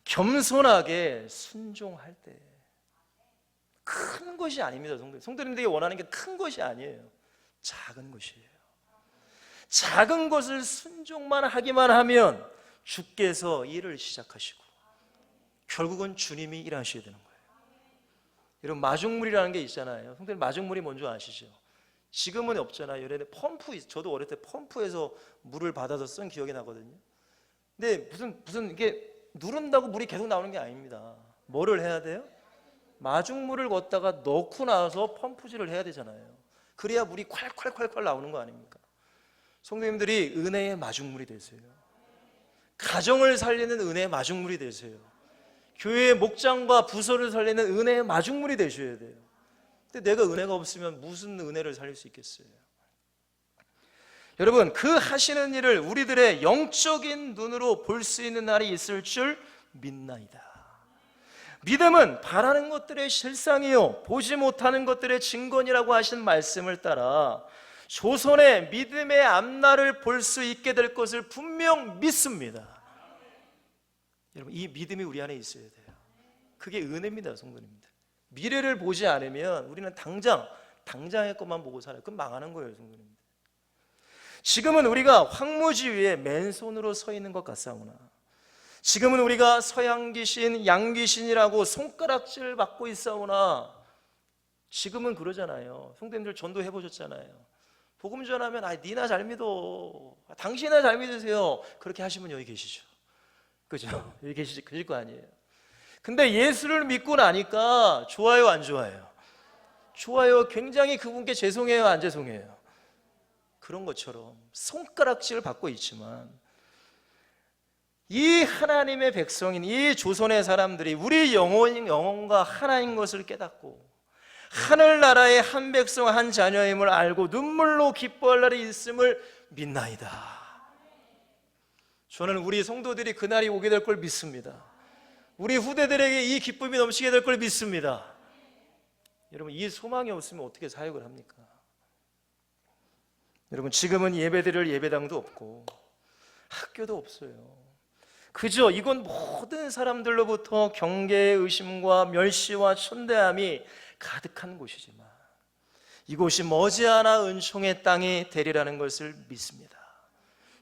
겸손하게 순종할 때 큰 것이 아닙니다. 성도님들이 원하는 게 큰 것이 아니에요. 작은 것이에요. 작은 것을 순종만 하기만 하면 주께서 일을 시작하시고 결국은 주님이 일하셔야 되는 거예요. 여러분, 마중물이라는 게 있잖아요. 성도님, 마중물이 뭔지 아시죠? 지금은 없잖아요. 예전에 펌프, 저도 어릴 때 펌프에서 물을 받아서 쓴 기억이 나거든요. 근데 무슨 이게 누른다고 물이 계속 나오는 게 아닙니다. 뭐를 해야 돼요? 마중물을 걷다가 넣고 나서 펌프질을 해야 되잖아요. 그래야 물이 콸콸콸콸 나오는 거 아닙니까? 성도님들이 은혜의 마중물이 되세요. 가정을 살리는 은혜의 마중물이 되세요. 교회의 목장과 부서를 살리는 은혜의 마중물이 되셔야 돼요. 근데 내가 은혜가 없으면 무슨 은혜를 살릴 수 있겠어요? 여러분, 그 하시는 일을 우리들의 영적인 눈으로 볼 수 있는 날이 있을 줄 믿나이다. 믿음은 바라는 것들의 실상이요 보지 못하는 것들의 증거니라고 하신 말씀을 따라 조선의 믿음의 앞날을 볼 수 있게 될 것을 분명 믿습니다. 여러분, 이 믿음이 우리 안에 있어야 돼요. 그게 은혜입니다, 성도님들. 미래를 보지 않으면 우리는 당장의 것만 보고 살아요. 그럼 망하는 거예요, 성도님들. 지금은 우리가 황무지 위에 맨손으로 서 있는 것 같사오나, 지금은 우리가 서양귀신, 양귀신이라고 손가락질 받고 있사오나, 지금은 그러잖아요. 성도님들 전도해 보셨잖아요. 복음 전하면 니나 잘 믿어, 당신이나 잘 믿으세요, 그렇게 하시면 여기 계시죠. 그죠? 여기 계실 거 아니에요. 근데 예수를 믿고 나니까 좋아요, 안 좋아요? 좋아요. 굉장히 그분께 죄송해요, 안 죄송해요? 그런 것처럼 손가락질을 받고 있지만 이 하나님의 백성인 이 조선의 사람들이 우리 영혼과 하나인 것을 깨닫고 하늘나라의 한 백성 한 자녀임을 알고 눈물로 기뻐할 날이 있음을 믿나이다. 저는 우리 성도들이 그날이 오게 될 걸 믿습니다. 우리 후대들에게 이 기쁨이 넘치게 될 걸 믿습니다. 여러분, 이 소망이 없으면 어떻게 사역을 합니까? 여러분, 지금은 예배드릴 예배당도 없고 학교도 없어요. 그저 이건 모든 사람들로부터 경계, 의심과 멸시와 천대함이 가득한 곳이지만 이곳이 머지않아 은총의 땅이 되리라는 것을 믿습니다.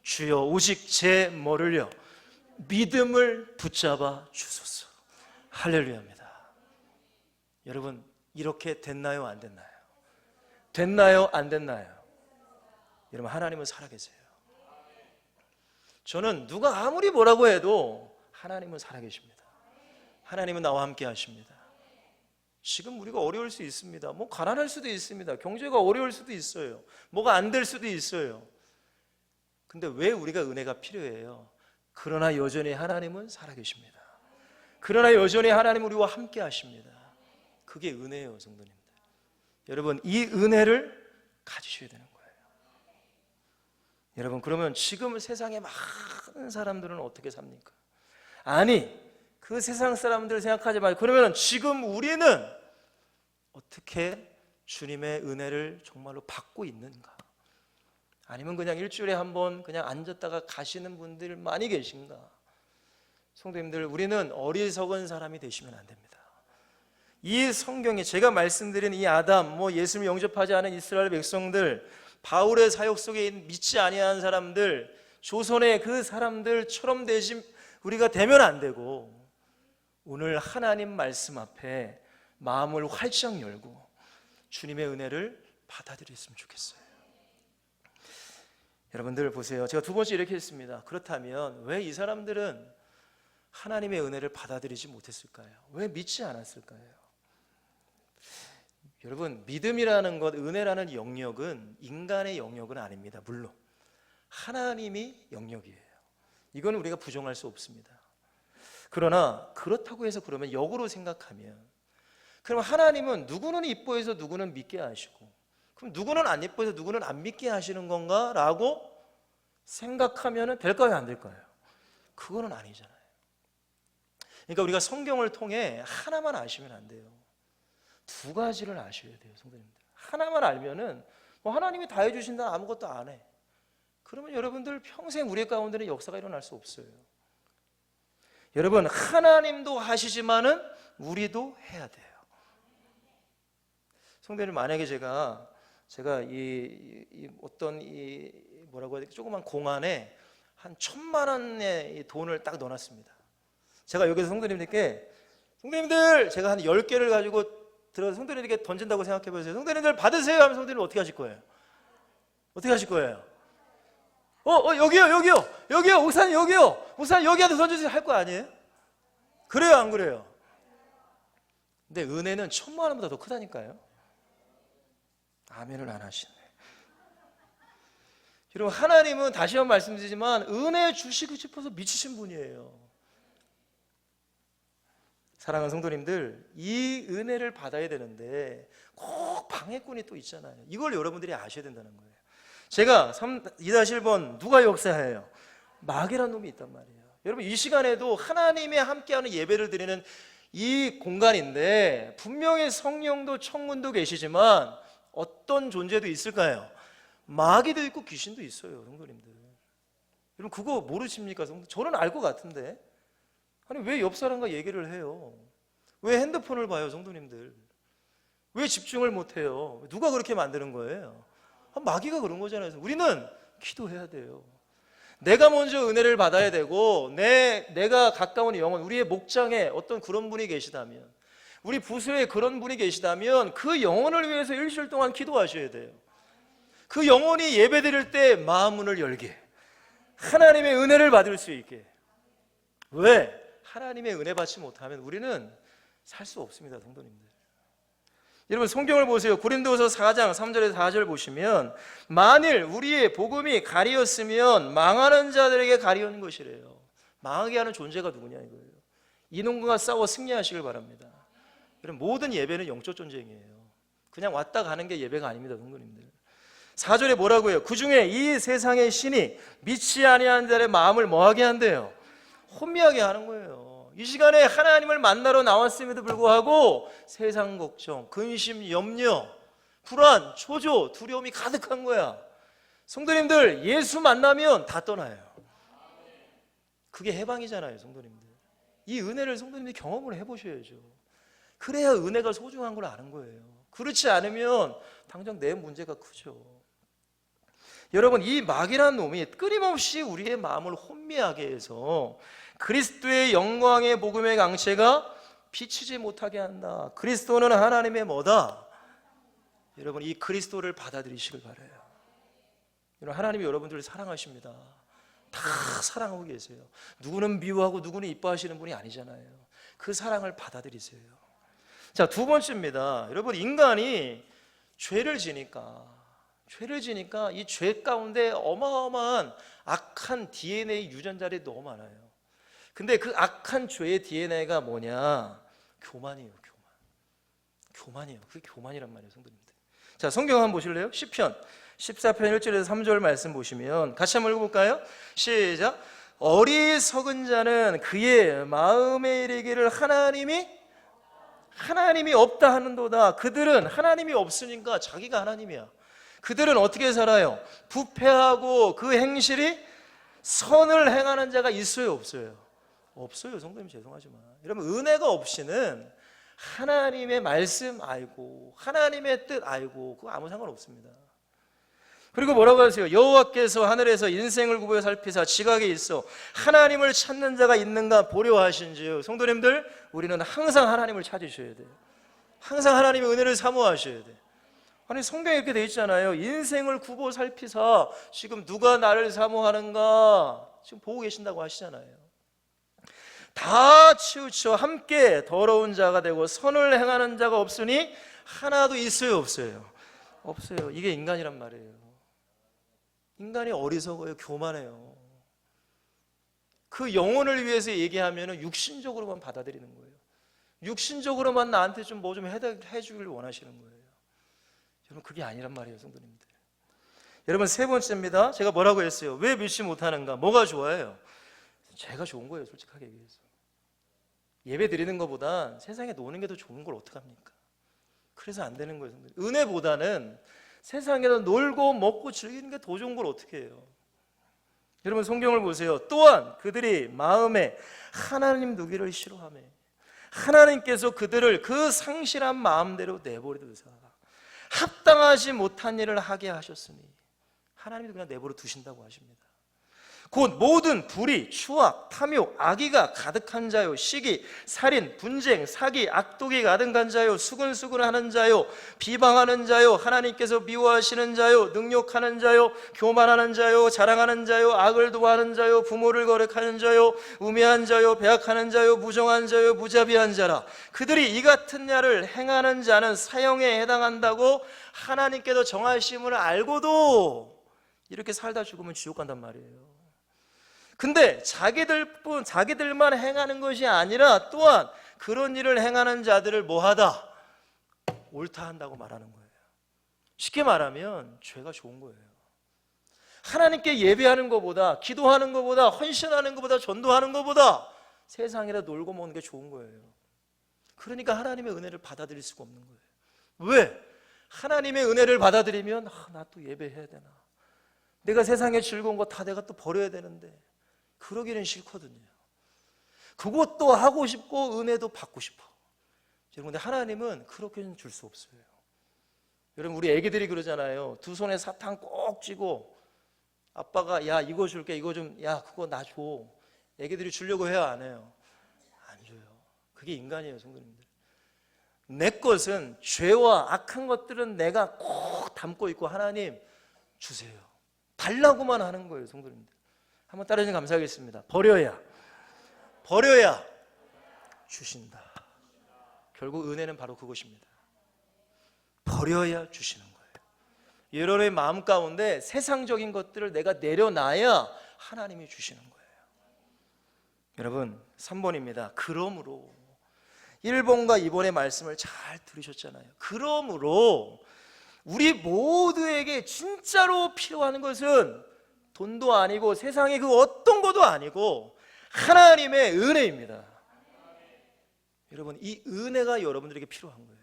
주여, 오직 제 뭐를요? 믿음을 붙잡아 주소서. 할렐루야입니다. 여러분, 이렇게 됐나요, 안 됐나요? 됐나요, 안 됐나요? 여러분, 하나님은 살아계세요. 저는 누가 아무리 뭐라고 해도 하나님은 살아계십니다. 하나님은 나와 함께 하십니다. 지금 우리가 어려울 수 있습니다. 뭐 가난할 수도 있습니다. 경제가 어려울 수도 있어요. 뭐가 안 될 수도 있어요. 근데 왜 우리가 은혜가 필요해요? 그러나 여전히 하나님은 살아계십니다. 그러나 여전히 하나님은 우리와 함께 하십니다. 그게 은혜예요, 성도님들. 여러분, 이 은혜를 가지셔야 되는 거예요. 여러분, 그러면 지금 세상에 많은 사람들은 어떻게 삽니까? 아니, 그 세상 사람들을 생각하지 말고 그러면 지금 우리는 어떻게 주님의 은혜를 정말로 받고 있는가? 아니면 그냥 일주일에 한 번 그냥 앉았다가 가시는 분들 많이 계신가? 성도님들, 우리는 어리석은 사람이 되시면 안 됩니다. 이 성경에 제가 말씀드린 이 아담, 예수를 영접하지 않은 이스라엘 백성들, 바울의 사역 속에 믿지 아니하는 사람들, 조선의 그 사람들처럼 우리가 되면 안 되고 오늘 하나님 말씀 앞에 마음을 활짝 열고 주님의 은혜를 받아들였으면 좋겠어요. 여러분들 보세요. 제가 두 번째 이렇게 했습니다. 그렇다면 왜 이 사람들은 하나님의 은혜를 받아들이지 못했을까요? 왜 믿지 않았을까요? 여러분, 믿음이라는 것, 은혜라는 영역은 인간의 영역은 아닙니다. 물론 하나님이 영역이에요. 이건 우리가 부정할 수 없습니다. 그러나 그렇다고 해서 그러면 역으로 생각하면, 그럼 하나님은 누구는 이뻐해서 누구는 믿게 하시고, 그럼 누구는 안 이뻐해서 누구는 안 믿게 하시는 건가? 라고 생각하면 될까요? 안 될까요? 그거는 아니잖아요. 그러니까 우리가 성경을 통해 하나만 아시면 안 돼요. 두 가지를 아셔야 돼요, 성도님들. 하나만 알면은 뭐 하나님이 다 해주신다, 아무것도 안 해. 그러면 여러분들 평생 우리 가운데는 역사가 일어날 수 없어요. 여러분, 하나님도 하시지만은 우리도 해야 돼요. 성도님, 만약에 제가 어떤 뭐라고 해야 되지? 조그만 공안에 한 1,000만 원의 돈을 딱 넣어놨습니다. 제가 여기서 성도님들 제가 한 10개를 가지고 들어서 성도님들께 던진다고 생각해 보세요. 성도님들 받으세요 하면 성도님들 어떻게 하실 거예요? 어떻게 하실 거예요? 여기요 목사님, 목사님 여기한테 던져주세요 할 거 아니에요? 그래요, 안 그래요? 근데 은혜는 1,000만 원보다 더 크다니까요. 아멘을 안 하시네. 여러분, 하나님은 다시 한번 말씀드리지만 은혜 주시고 싶어서 미치신 분이에요. 사랑하는 성도님들, 이 은혜를 받아야 되는데 꼭 방해꾼이 또 있잖아요. 이걸 여러분들이 아셔야 된다는 거예요. 제가 2-1번 누가 역사해요? 마귀라는 놈이 있단 말이에요. 여러분, 이 시간에도 하나님의 함께하는 예배를 드리는 이 공간인데 분명히 성령도 천군도 계시지만 어떤 존재도 있을까요? 마귀도 있고 귀신도 있어요, 성도님들. 여러분, 그거 모르십니까? 저는 알 것 같은데. 아니, 왜 옆 사람과 얘기를 해요? 왜 핸드폰을 봐요, 성도님들? 왜 집중을 못해요? 누가 그렇게 만드는 거예요? 마귀가 그런 거잖아요. 우리는 기도해야 돼요. 내가 먼저 은혜를 받아야 되고, 내가 가까운 영혼, 우리의 목장에 어떤 그런 분이 계시다면, 우리 부서에 그런 분이 계시다면 그 영혼을 위해서 일주일 동안 기도하셔야 돼요. 그 영혼이 예배 드릴 때 마음 문을 열게, 하나님의 은혜를 받을 수 있게. 왜? 하나님의 은혜 받지 못하면 우리는 살 수 없습니다, 성도님들. 여러분, 성경을 보세요. 고린도서 4장 3절에서 4절 보시면, 만일 우리의 복음이 가리었으면 망하는 자들에게 가리운 것이래요. 망하게 하는 존재가 누구냐 이거예요. 이놈과 싸워 승리하시길 바랍니다. 여러분, 모든 예배는 영적 전쟁이에요. 그냥 왔다 가는 게 예배가 아닙니다, 성도님들. 4절에 뭐라고 해요? 그 중에 이 세상의 신이 믿지 아니하는 자의 마음을 뭐하게 한대요? 혼미하게 하는 거예요. 이 시간에 하나님을 만나러 나왔음에도 불구하고 세상 걱정, 근심, 염려, 불안, 초조, 두려움이 가득한 거야. 성도님들, 예수 만나면 다 떠나요. 그게 해방이잖아요, 성도님들. 이 은혜를 성도님들이 경험을 해보셔야죠. 그래야 은혜가 소중한 걸 아는 거예요. 그렇지 않으면 당장 내 문제가 크죠. 여러분, 이 마귀라는 놈이 끊임없이 우리의 마음을 혼미하게 해서 그리스도의 영광의 복음의 강체가 비치지 못하게 한다. 그리스도는 하나님의 뭐다? 여러분, 이 그리스도를 받아들이시길 바라요. 여러분, 하나님이 여러분들을 사랑하십니다. 다 사랑하고 계세요. 누구는 미워하고 누구는 이뻐하시는 분이 아니잖아요. 그 사랑을 받아들이세요. 자, 두 번째입니다. 여러분, 인간이 죄를 지니까 이 죄 가운데 어마어마한 악한 DNA 유전자들이 너무 많아요. 근데 그 악한 죄의 DNA가 뭐냐? 교만이에요, 교만이에요. 그게 교만이란 말이에요, 성도님들. 자, 성경 한번 보실래요? 시편 14편 1절에서 3절 말씀 보시면 같이 한번 읽어볼까요? 시작. 어리석은 자는 그의 마음에 이르기를 하나님이 없다 하는도다. 그들은 하나님이 없으니까 자기가 하나님이야. 그들은 어떻게 살아요? 부패하고 그 행실이 선을 행하는 자가 있어요, 없어요? 없어요, 성도님. 죄송하지만 여러분, 은혜가 없이는 하나님의 말씀 알고 하나님의 뜻 알고 그거 아무 상관없습니다. 그리고 뭐라고 하세요? 여호와께서 하늘에서 인생을 구부여 살피사 지각에 있어 하나님을 찾는 자가 있는가 보려 하신지요. 성도님들, 우리는 항상 하나님을 찾으셔야 돼요. 항상 하나님의 은혜를 사모하셔야 돼요. 아니, 성경에 이렇게 돼 있잖아요. 인생을 굽어 살피사 지금 누가 나를 사모하는가 지금 보고 계신다고 하시잖아요. 다 치우쳐 함께 더러운 자가 되고 선을 행하는 자가 없으니 하나도 있어요, 없어요? 없어요. 이게 인간이란 말이에요. 인간이 어리석어요, 교만해요. 그 영혼을 위해서 얘기하면 육신적으로만 받아들이는 거예요. 육신적으로만 나한테 좀 뭐 좀 해주길 원하시는 거예요. 여러분, 그게 아니란 말이에요, 성도님들. 여러분, 세 번째입니다. 제가 뭐라고 했어요? 왜 믿지 못하는가? 뭐가 좋아요? 제가 좋은 거예요, 솔직하게 얘기해서. 예배 드리는 것보다 세상에 노는 게 더 좋은 걸 어떡합니까? 그래서 안 되는 거예요, 성도님. 은혜보다는 세상에서 놀고 먹고 즐기는 게 더 좋은 걸 어떻게 해요? 여러분, 성경을 보세요. 또한 그들이 마음에 하나님 두기를 싫어하며 하나님께서 그들을 그 상실한 마음대로 내버려두사 합당하지 못한 일을 하게 하셨으니 하나님도 그냥 내버려 두신다고 하십니다. 곧 모든 불의, 추악, 탐욕, 악의가 가득한 자요, 시기, 살인, 분쟁, 사기, 악독이 가득한 자요, 수근수근하는 자요, 비방하는 자요, 하나님께서 미워하시는 자요, 능욕하는 자요, 교만하는 자요, 자랑하는 자요, 악을 도하는 자요, 부모를 거역하는 자요, 우매한 자요, 배악하는 자요, 무정한 자요, 무자비한 자라. 그들이 이 같은 일을 행하는 자는 사형에 해당한다고 하나님께서 정하심을 알고도 이렇게 살다 죽으면 지옥 간단 말이에요. 근데 자기들만 행하는 것이 아니라 또한 그런 일을 행하는 자들을 뭐하다? 옳다 한다고 말하는 거예요. 쉽게 말하면 죄가 좋은 거예요. 하나님께 예배하는 것보다, 기도하는 것보다, 헌신하는 것보다, 전도하는 것보다 세상이라 놀고 먹는 게 좋은 거예요. 그러니까 하나님의 은혜를 받아들일 수가 없는 거예요. 왜? 하나님의 은혜를 받아들이면 나 또 예배해야 되나? 내가 세상에 즐거운 거 다 내가 또 버려야 되는데 그러기는 싫거든요. 그것도 하고 싶고 은혜도 받고 싶어. 여러분, 근데 하나님은 그렇게는 줄 수 없어요. 여러분, 우리 애기들이 그러잖아요. 두 손에 사탕 꼭 쥐고 아빠가 야 이거 줄게, 이거 좀, 야 그거 나 줘. 애기들이 주려고 해요, 안 해요? 안 줘요. 그게 인간이에요, 성도님들. 내 것은, 죄와 악한 것들은 내가 꼭 담고 있고 하나님 주세요, 달라고만 하는 거예요, 성도님들. 한번 따라해주면 감사하겠습니다. 버려야 주신다. 결국 은혜는 바로 그것입니다. 버려야 주시는 거예요. 여러분의 마음 가운데 세상적인 것들을 내가 내려놔야 하나님이 주시는 거예요. 여러분, 3번입니다. 그러므로 1번과 2번의 말씀을 잘 들으셨잖아요. 그러므로 우리 모두에게 진짜로 필요한 것은 돈도 아니고 세상의 그 어떤 것도 아니고 하나님의 은혜입니다. 여러분, 이 은혜가 여러분들에게 필요한 거예요.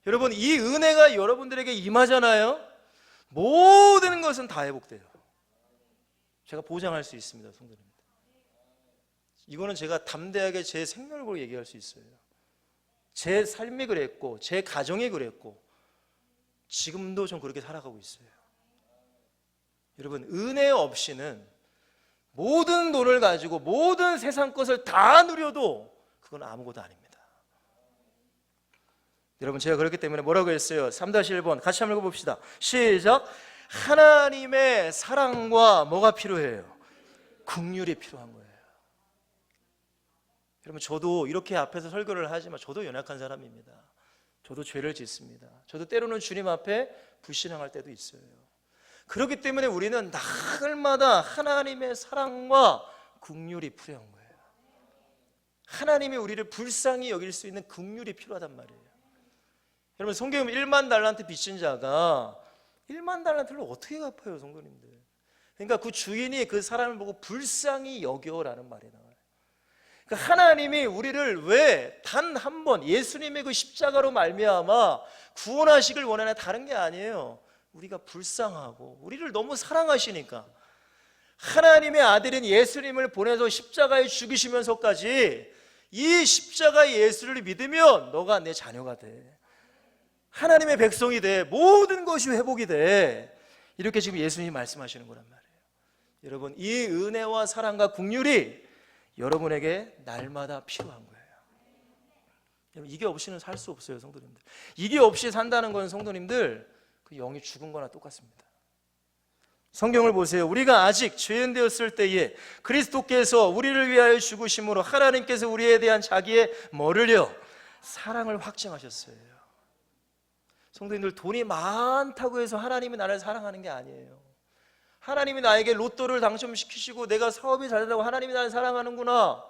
여러분, 이 은혜가 여러분들에게 임하잖아요. 모든 것은 다 회복돼요. 제가 보장할 수 있습니다, 성도님들. 이거는 제가 담대하게 제 생명을 걸고 얘기할 수 있어요. 제 삶이 그랬고 제 가정이 그랬고 지금도 전 그렇게 살아가고 있어요. 여러분, 은혜 없이는 모든 돈을 가지고 모든 세상 것을 다 누려도 그건 아무것도 아닙니다. 여러분, 제가 그렇기 때문에 뭐라고 했어요? 3-1번 같이 한번 읽어봅시다. 시작. 하나님의 사랑과 뭐가 필요해요? 긍휼이 필요한 거예요. 여러분, 저도 이렇게 앞에서 설교를 하지만 저도 연약한 사람입니다. 저도 죄를 짓습니다. 저도 때로는 주님 앞에 불신앙할 때도 있어요. 그렇기 때문에 우리는 날마다 하나님의 사랑과 긍휼이 필요한 거예요. 하나님이 우리를 불쌍히 여길 수 있는 긍휼이 필요하단 말이에요. 여러분, 성경에 1만 달란트 빚진 자가 1만 달란트를 어떻게 갚아요, 성도님들? 그러니까 그 주인이 그 사람을 보고 불쌍히 여겨라는 말이 나와요. 그러니까 하나님이 우리를 왜 단 한 번 예수님의 그 십자가로 말미암아 구원하시길 원하는 다른 게 아니에요. 우리가 불쌍하고 우리를 너무 사랑하시니까 하나님의 아들인 예수님을 보내서 십자가에 죽이시면서까지 이 십자가의 예수를 믿으면 너가 내 자녀가 돼, 하나님의 백성이 돼, 모든 것이 회복이 돼, 이렇게 지금 예수님이 말씀하시는 거란 말이에요. 여러분, 이 은혜와 사랑과 긍휼이 여러분에게 날마다 필요한 거예요. 여러분, 이게 없이는 살 수 없어요, 성도님들. 이게 없이 산다는 건 성도님들 그 영이 죽은 거나 똑같습니다. 성경을 보세요. 우리가 아직 죄인 되었을 때에 그리스도께서 우리를 위하여 죽으심으로 하나님께서 우리에 대한 자기의 뭐를요? 사랑을 확증하셨어요. 성도님들, 돈이 많다고 해서 하나님이 나를 사랑하는 게 아니에요. 하나님이 나에게 로또를 당첨시키시고 내가 사업이 잘 되고 하나님이 나를 사랑하는구나.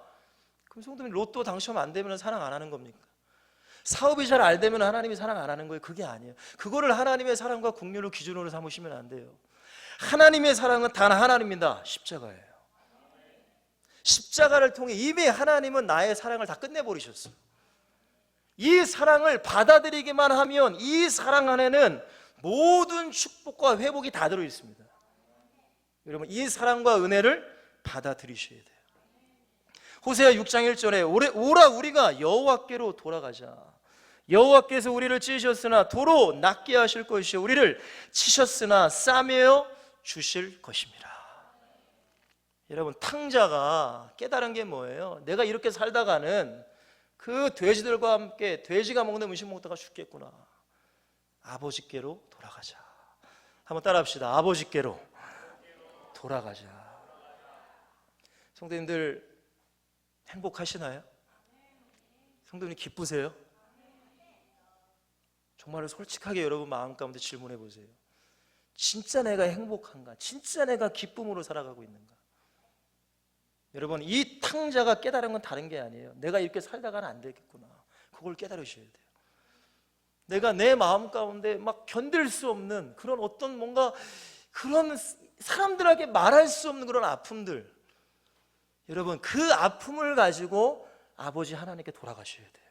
그럼 성도님 로또 당첨 안 되면 사랑 안 하는 겁니까? 사업이 잘 안 되면 하나님이 사랑 안 하는 거예요? 그게 아니에요. 그거를 하나님의 사랑과 긍휼을 기준으로 삼으시면 안 돼요. 하나님의 사랑은 단 하나입니다. 십자가예요. 십자가를 통해 이미 하나님은 나의 사랑을 다 끝내버리셨어요. 이 사랑을 받아들이기만 하면 이 사랑 안에는 모든 축복과 회복이 다 들어있습니다. 여러분 이 사랑과 은혜를 받아들이셔야 돼요. 호세아 6장 1절에 오라 우리가 여호와께로 돌아가자. 여호와께서 우리를 찢으셨으나 도로 낫게 하실 것이요 우리를 치셨으나 싸매어 주실 것입니다. 여러분 탕자가 깨달은 게 뭐예요? 내가 이렇게 살다가는 그 돼지들과 함께 돼지가 먹는 음식 먹다가 죽겠구나. 아버지께로 돌아가자. 한번 따라합시다. 아버지께로 돌아가자. 성도님들 행복하시나요? 성도님 기쁘세요? 정말 솔직하게 여러분 마음 가운데 질문해 보세요. 진짜 내가 행복한가? 진짜 내가 기쁨으로 살아가고 있는가? 여러분 이 탕자가 깨달은 건 다른 게 아니에요. 내가 이렇게 살다가는 안 되겠구나. 그걸 깨달으셔야 돼요. 내가 내 마음 가운데 막 견딜 수 없는 그런 어떤 뭔가 그런 사람들에게 말할 수 없는 그런 아픔들, 여러분 그 아픔을 가지고 아버지 하나님께 돌아가셔야 돼요.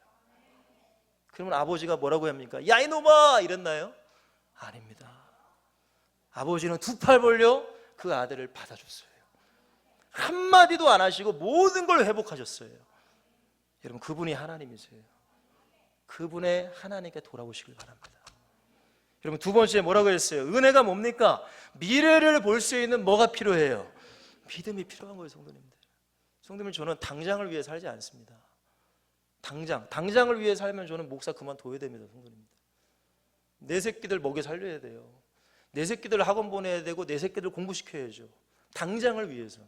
그러면 아버지가 뭐라고 합니까? 야 이놈아 이랬나요? 아닙니다. 아버지는 두 팔 벌려 그 아들을 받아줬어요. 한마디도 안 하시고 모든 걸 회복하셨어요. 여러분 그분이 하나님이세요. 그분의 하나님께 돌아오시길 바랍니다. 여러분 두 번째 뭐라고 했어요? 은혜가 뭡니까? 미래를 볼 수 있는 뭐가 필요해요? 믿음이 필요한 거예요. 성도님들, 성도님 저는 당장을 위해 살지 않습니다. 당장을 위해 살면 저는 목사 그만둬야 됩니다. 성도님들, 내 새끼들 먹여 살려야 돼요. 내 새끼들 학원 보내야 되고 내 새끼들 공부시켜야죠. 당장을 위해서.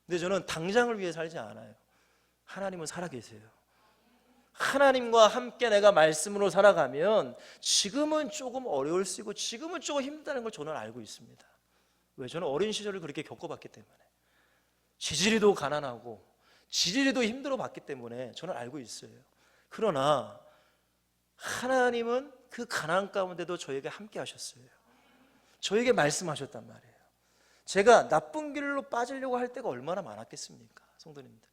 근데 저는 당장을 위해 살지 않아요. 하나님은 살아계세요. 하나님과 함께 내가 말씀으로 살아가면 지금은 조금 어려울 수 있고 지금은 조금 힘들다는 걸 저는 알고 있습니다. 왜? 저는 어린 시절을 그렇게 겪어봤기 때문에. 지지리도 가난하고 지지리도 힘들어 봤기 때문에 저는 알고 있어요. 그러나 하나님은 그 가난 가운데도 저에게 함께 하셨어요. 저에게 말씀하셨단 말이에요. 제가 나쁜 길로 빠지려고 할 때가 얼마나 많았겠습니까? 성도님들,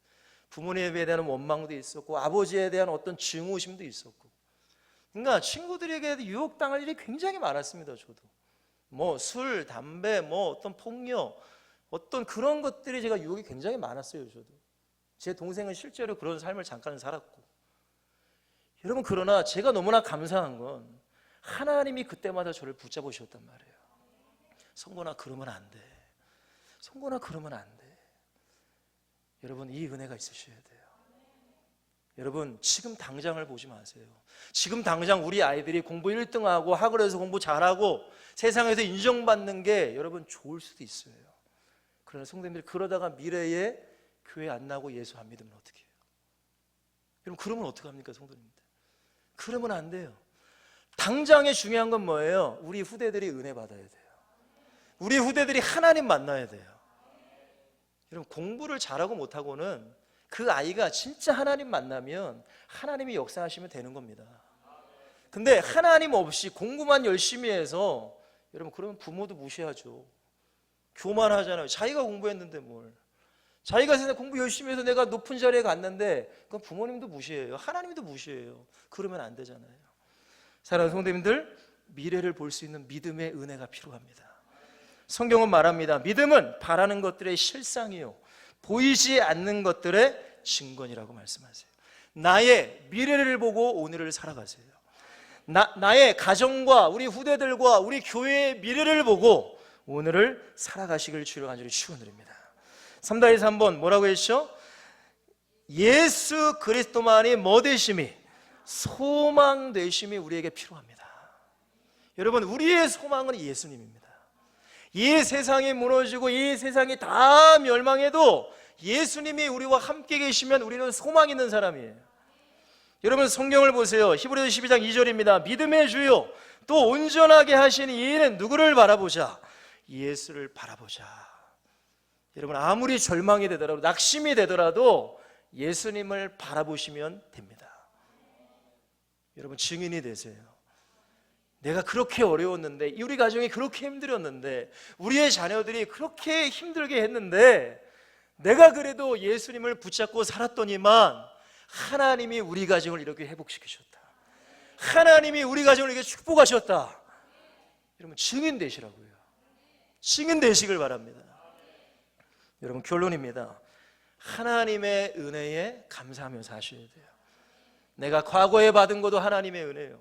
부모님에 대한 원망도 있었고 아버지에 대한 어떤 증오심도 있었고, 그러니까 친구들에게 유혹당할 일이 굉장히 많았습니다. 저도 뭐 술, 담배, 뭐 어떤 폭력, 어떤 그런 것들이 제가 유혹이 굉장히 많았어요. 저도 제 동생은 실제로 그런 삶을 잠깐 살았고. 여러분 그러나 제가 너무나 감사한 건 하나님이 그때마다 저를 붙잡으셨단 말이에요. 성곤아 그러면 안 돼. 성곤아 그러면 안 돼. 여러분 이 은혜가 있으셔야 돼요. 여러분 지금 당장을 보지 마세요. 지금 당장 우리 아이들이 공부 1등하고 학원에서 공부 잘하고 세상에서 인정받는 게 여러분 좋을 수도 있어요. 그러나 성도님들 그러다가 미래에 교회 안 나고 예수 안 믿으면 어떻게 해요? 여러분 그러면 어떡합니까? 성도님들 그러면 안 돼요. 당장에 중요한 건 뭐예요? 우리 후대들이 은혜 받아야 돼요. 우리 후대들이 하나님 만나야 돼요. 여러분 공부를 잘하고 못하고는 그 아이가 진짜 하나님 만나면 하나님이 역사하시면 되는 겁니다. 근데 하나님 없이 공부만 열심히 해서 여러분 그러면 부모도 무시하죠. 교만하잖아요. 자기가 공부했는데 뭘. 자기가 세상 공부 열심히 해서 내가 높은 자리에 갔는데 그건 부모님도 무시해요. 하나님도 무시해요. 그러면 안 되잖아요. 사랑하는 성도님들, 미래를 볼 수 있는 믿음의 은혜가 필요합니다. 성경은 말합니다. 믿음은 바라는 것들의 실상이요 보이지 않는 것들의 증거이라고 말씀하세요. 나의 미래를 보고 오늘을 살아가세요. 나의 가정과 우리 후대들과 우리 교회의 미래를 보고 오늘을 살아가시길 주로 간절히 축원드립니다. 3다에서 한번 뭐라고 했죠? 예수 그리스도만이 뭐 되심이? 소망 되심이 우리에게 필요합니다. 여러분 우리의 소망은 예수님입니다. 이 세상이 무너지고 이 세상이 다 멸망해도 예수님이 우리와 함께 계시면 우리는 소망 있는 사람이에요. 여러분 성경을 보세요. 히브리서 12장 2절입니다. 믿음의 주요 또 온전하게 하신 이는 누구를 바라보자? 예수를 바라보자. 여러분, 아무리 절망이 되더라도, 낙심이 되더라도 예수님을 바라보시면 됩니다. 여러분, 증인이 되세요. 내가 그렇게 어려웠는데, 우리 가정이 그렇게 힘들었는데, 우리의 자녀들이 그렇게 힘들게 했는데, 내가 그래도 예수님을 붙잡고 살았더니만 하나님이 우리 가정을 이렇게 회복시키셨다. 하나님이 우리 가정을 이렇게 축복하셨다. 여러분, 증인 되시라고요. 증인 되시길 바랍니다. 여러분, 결론입니다. 하나님의 은혜에 감사하며 사셔야 돼요. 내가 과거에 받은 것도 하나님의 은혜요,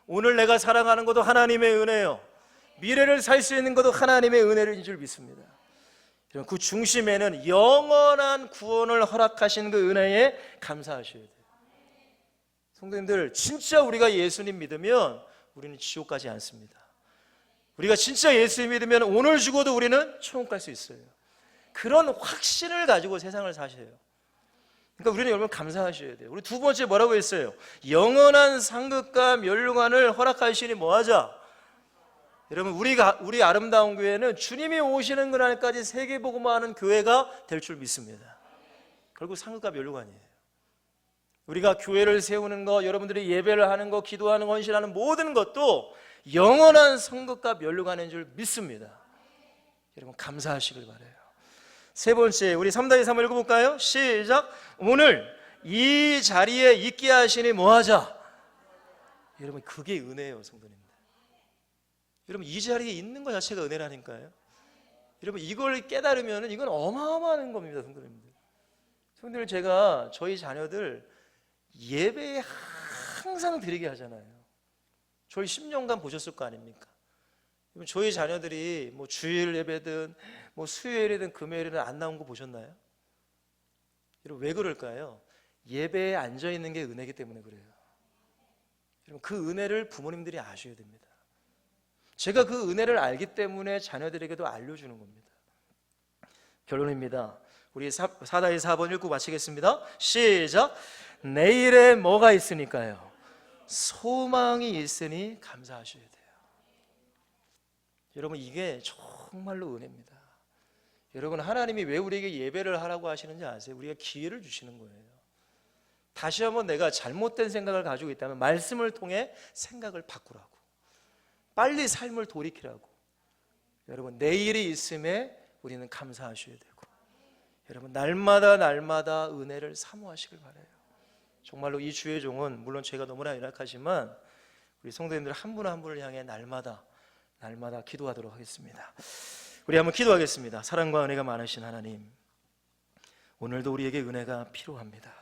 오늘 내가 사랑하는 것도 하나님의 은혜요, 미래를 살 수 있는 것도 하나님의 은혜인 줄 믿습니다. 여러분, 그 중심에는 영원한 구원을 허락하신 그 은혜에 감사하셔야 돼요. 성도님들, 진짜 우리가 예수님 믿으면 우리는 지옥 가지 않습니다. 우리가 진짜 예수님 믿으면 오늘 죽어도 우리는 천국 갈 수 있어요. 그런 확신을 가지고 세상을 사셔요. 그러니까 우리는 여러분 감사하셔야 돼요. 우리 두 번째 뭐라고 했어요? 영원한 상급과 멸류관을 허락하시니 뭐하자? 여러분, 우리 아름다운 교회는 주님이 오시는 그날까지 세계복음화하는 교회가 될 줄 믿습니다. 결국 상급과 멸류관이에요. 우리가 교회를 세우는 것, 여러분들이 예배를 하는 것, 기도하는 것, 헌신하는 모든 것도 영원한 상급과 멸류관인 줄 믿습니다. 여러분, 감사하시길 바라요. 세 번째, 우리 3-2-3을 읽어볼까요? 시작. 오늘 이 자리에 있게 하시니 뭐하자? 여러분, 그게 은혜예요, 성도님들. 여러분, 이 자리에 있는 것 자체가 은혜라니까요. 여러분, 이걸 깨달으면 이건 어마어마한 겁니다, 성도님들. 성도님들, 제가 저희 자녀들 예배에 항상 드리게 하잖아요. 저희 10년간 보셨을 거 아닙니까? 저희 자녀들이 뭐 주일 예배든 뭐 수요일이든 금요일이든 안 나온 거 보셨나요? 여러분, 왜 그럴까요? 예배에 앉아 있는 게 은혜이기 때문에 그래요. 여러분, 그 은혜를 부모님들이 아셔야 됩니다. 제가 그 은혜를 알기 때문에 자녀들에게도 알려주는 겁니다. 결론입니다. 우리 4-4번 읽고 마치겠습니다. 시작. 내일에 뭐가 있으니까요? 소망이 있으니 감사하셔야 돼요. 여러분, 이게 정말로 은혜입니다. 여러분, 하나님이 왜 우리에게 예배를 하라고 하시는지 아세요? 우리가 기회를 주시는 거예요. 다시 한번 내가 잘못된 생각을 가지고 있다면 말씀을 통해 생각을 바꾸라고, 빨리 삶을 돌이키라고. 여러분, 내일이 있음에 우리는 감사하셔야 되고, 여러분, 날마다 은혜를 사모하시길 바라요. 정말로 이 주의 종은 물론 제가 너무나 연약하지만 우리 성도님들 한 분 한 분을 향해 날마다 기도하도록 하겠습니다. 우리 한번 기도하겠습니다. 사랑과 은혜가 많으신 하나님, 오늘도 우리에게 은혜가 필요합니다.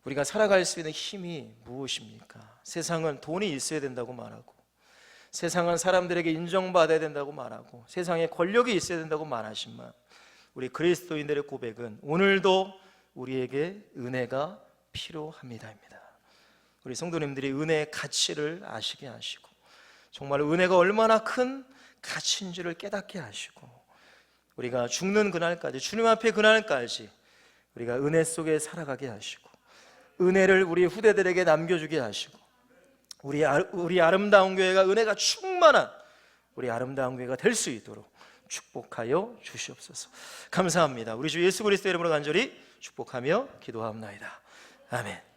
우리가 살아갈 수 있는 힘이 무엇입니까? 세상은 돈이 있어야 된다고 말하고, 세상은 사람들에게 인정받아야 된다고 말하고, 세상에 권력이 있어야 된다고 말하지만 우리 그리스도인들의 고백은 오늘도 우리에게 은혜가 필요합니다입니다. 우리 성도님들이 은혜의 가치를 아시게 하시고, 정말 은혜가 얼마나 큰 가치인지를 깨닫게 하시고, 우리가 죽는 그날까지, 주님 앞에 그날까지 우리가 은혜 속에 살아가게 하시고, 은혜를 우리 후대들에게 남겨주게 하시고, 우리 아름다운 교회가 은혜가 충만한 우리 아름다운 교회가 될 수 있도록 축복하여 주시옵소서. 감사합니다. 우리 주 예수 그리스도의 이름으로 간절히 축복하며 기도하옵나이다. 아멘.